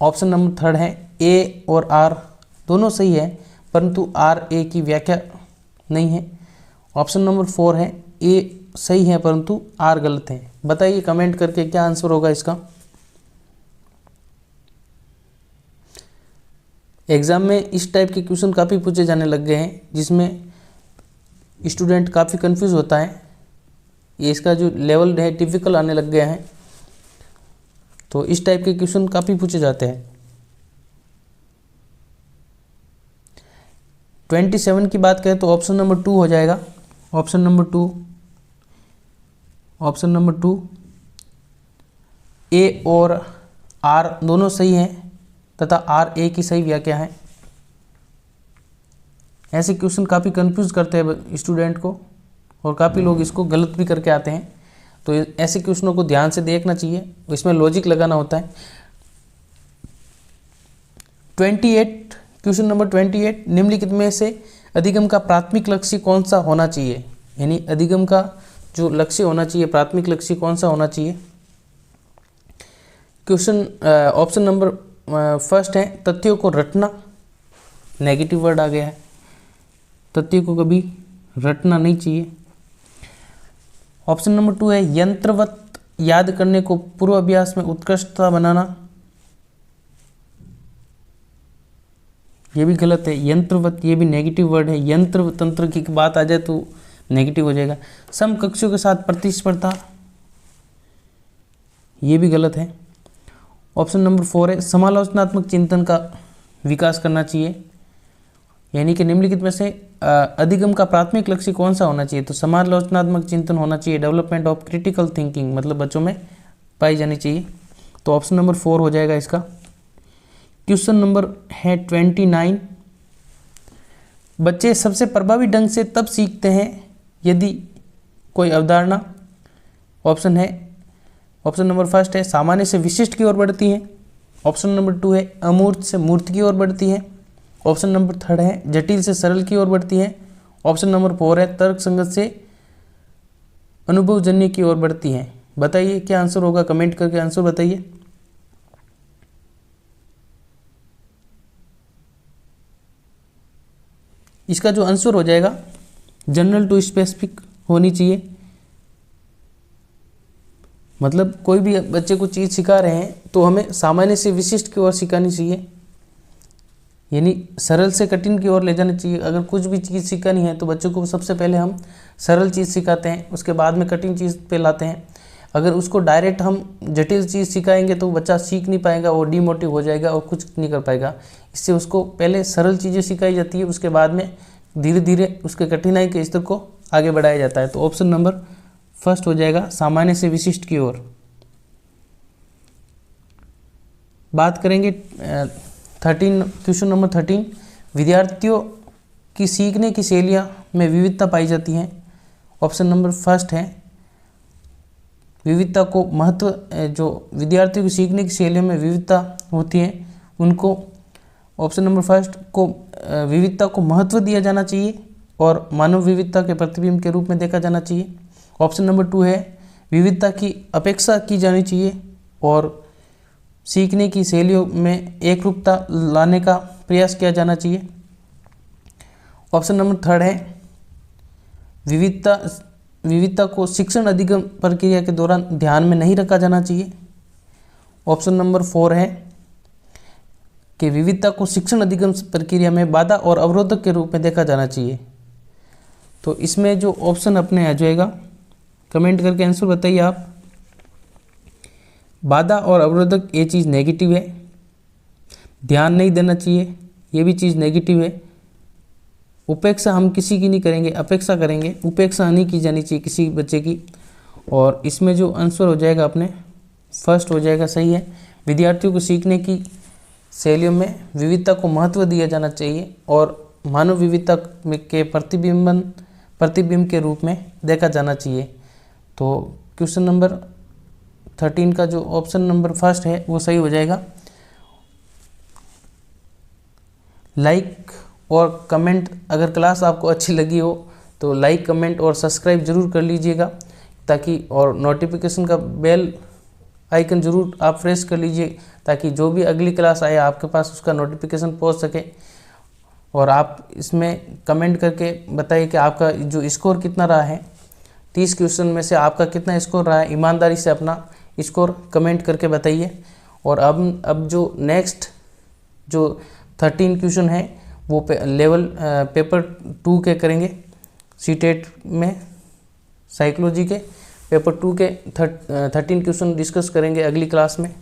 ऑप्शन नंबर 3 है ए और आर दोनों सही है परंतु आर ए की व्याख्या नहीं है। ऑप्शन नंबर 4 है ए सही है परंतु आर गलत है। बताइए कमेंट करके क्या आंसर होगा इसका। एग्ज़ाम में इस टाइप के क्वेश्चन काफ़ी पूछे जाने लग गए हैं जिसमें स्टूडेंट काफ़ी कंफ्यूज होता है। ये इसका जो लेवल है टिपिकल आने लग गया है, तो इस टाइप के क्वेश्चन काफ़ी पूछे जाते हैं। 27 की बात करें तो ऑप्शन नंबर 2 हो जाएगा। ऑप्शन नंबर 2 ए और आर दोनों सही हैं तथा आर ए की सही व्याख्या है। ऐसे क्वेश्चन काफ़ी कंफ्यूज करते हैं स्टूडेंट को और काफ़ी लोग इसको गलत भी करके आते हैं, तो ऐसे क्वेश्चनों को ध्यान से देखना चाहिए, इसमें लॉजिक लगाना होता है। 28, क्वेश्चन नंबर 28, निम्नलिखित में से अधिगम का प्राथमिक लक्ष्य कौन सा होना चाहिए? यानी अधिगम का जो लक्ष्य होना चाहिए, प्राथमिक लक्ष्य कौन सा होना चाहिए? क्वेश्चन ऑप्शन नंबर फर्स्ट है तथ्यों को रटना। नेगेटिव वर्ड आ गया है, तथ्यों को कभी रटना नहीं चाहिए। ऑप्शन नंबर 2 है यंत्रवत याद करने को पूर्वाभ्यास में उत्कृष्टता बनाना। ये भी गलत है, यंत्रवत ये भी नेगेटिव वर्ड है, यंत्र तंत्र की बात आ जाए तो नेगेटिव हो जाएगा। समकक्षों के साथ प्रतिस्पर्धा, ये भी गलत है। ऑप्शन नंबर 4 है समालोचनात्मक चिंतन का विकास करना चाहिए। यानी कि निम्नलिखित में से अधिगम का प्राथमिक लक्ष्य कौन सा होना चाहिए? तो समालोचनात्मक चिंतन होना चाहिए। डेवलपमेंट ऑफ क्रिटिकल थिंकिंग मतलब बच्चों में पाई जानी चाहिए, तो ऑप्शन नंबर 4 हो जाएगा इसका। क्वेश्चन नंबर है 29, बच्चे सबसे प्रभावी ढंग से तब सीखते हैं यदि कोई अवधारणा, ऑप्शन नंबर फर्स्ट है सामान्य से विशिष्ट की ओर बढ़ती है। ऑप्शन नंबर 2 है अमूर्त से मूर्त की ओर बढ़ती है। ऑप्शन नंबर 3 है जटिल से सरल की ओर बढ़ती है। ऑप्शन नंबर 4 है तर्क संगत से अनुभवजन्य की ओर बढ़ती है। बताइए क्या आंसर होगा, कमेंट करके आंसर बताइए। इसका जो आंसर हो जाएगा जनरल टू स्पेसिफिक होनी चाहिए। मतलब कोई भी बच्चे को चीज़ सिखा रहे हैं तो हमें सामान्य से विशिष्ट की ओर सिखानी चाहिए, यानी सरल से कठिन की ओर ले जाना चाहिए। अगर कुछ भी चीज़ सिखानी है तो बच्चों को सबसे पहले हम सरल चीज़ सिखाते हैं, उसके बाद में कठिन चीज़ पे लाते हैं। अगर उसको डायरेक्ट हम जटिल चीज़ सिखाएंगे तो बच्चा सीख नहीं पाएगा, वो डिमोटिव हो जाएगा और कुछ नहीं कर पाएगा। इससे उसको पहले सरल चीज़ें सिखाई जाती है, उसके बाद में धीरे धीरे उसके कठिनाई के स्तर को आगे बढ़ाया जाता है। तो ऑप्शन नंबर फर्स्ट हो जाएगा सामान्य से विशिष्ट की ओर। बात करेंगे 13, क्वेश्चन नंबर 13, विद्यार्थियों की सीखने की शैलियाँ में विविधता पाई जाती हैं। ऑप्शन नंबर फर्स्ट है विविधता को महत्व, जो विद्यार्थियों की सीखने की शैलियों में विविधता होती है उनको, ऑप्शन नंबर फर्स्ट को विविधता को महत्व दिया जाना चाहिए और मानव विविधता के प्रतिबिंब के रूप में देखा जाना चाहिए। ऑप्शन नंबर 2 है विविधता की अपेक्षा की जानी चाहिए और सीखने की शैलियों में एक रूपता लाने का प्रयास किया जाना चाहिए। ऑप्शन नंबर 3 है विविधता को शिक्षण अधिगम प्रक्रिया के दौरान ध्यान में नहीं रखा जाना चाहिए। ऑप्शन नंबर 4 है कि विविधता को शिक्षण अधिगम प्रक्रिया में बाधा और अवरोधक के रूप में देखा जाना चाहिए। तो इसमें जो ऑप्शन अपने आ जाएगा, कमेंट करके आंसर बताइए आप। बाधा और अवरोधक ये चीज़ नेगेटिव है, ध्यान नहीं देना चाहिए ये भी चीज़ नेगेटिव है। उपेक्षा हम किसी की नहीं करेंगे, अपेक्षा करेंगे, उपेक्षा नहीं की जानी चाहिए किसी बच्चे की। और इसमें जो आंसर हो जाएगा अपने फर्स्ट हो जाएगा, सही है। विद्यार्थियों को सीखने की शैलियों में विविधता को महत्व दिया जाना चाहिए और मानव विविधता के प्रतिबिंब के रूप में देखा जाना चाहिए। तो क्वेश्चन नंबर 13 का जो ऑप्शन नंबर फर्स्ट है वो सही हो जाएगा। लाइक और कमेंट, अगर क्लास आपको अच्छी लगी हो तो लाइक कमेंट और सब्सक्राइब जरूर कर लीजिएगा, ताकि और नोटिफिकेशन का बेल आइकन जरूर आप प्रेस कर लीजिए, ताकि जो भी अगली क्लास आए आपके पास उसका नोटिफिकेशन पहुंच सके। और आप इसमें कमेंट करके बताइए कि आपका जो स्कोर कितना रहा है, 30 क्वेश्चन में से आपका कितना स्कोर रहा है। ईमानदारी से अपना स्कोर कमेंट करके बताइए। और अब जो नेक्स्ट जो 13 क्वेश्चन है वो लेवल पेपर 2 के करेंगे, सीटेट में साइकोलॉजी के पेपर 2 के 13 क्वेश्चन डिस्कस करेंगे अगली क्लास में।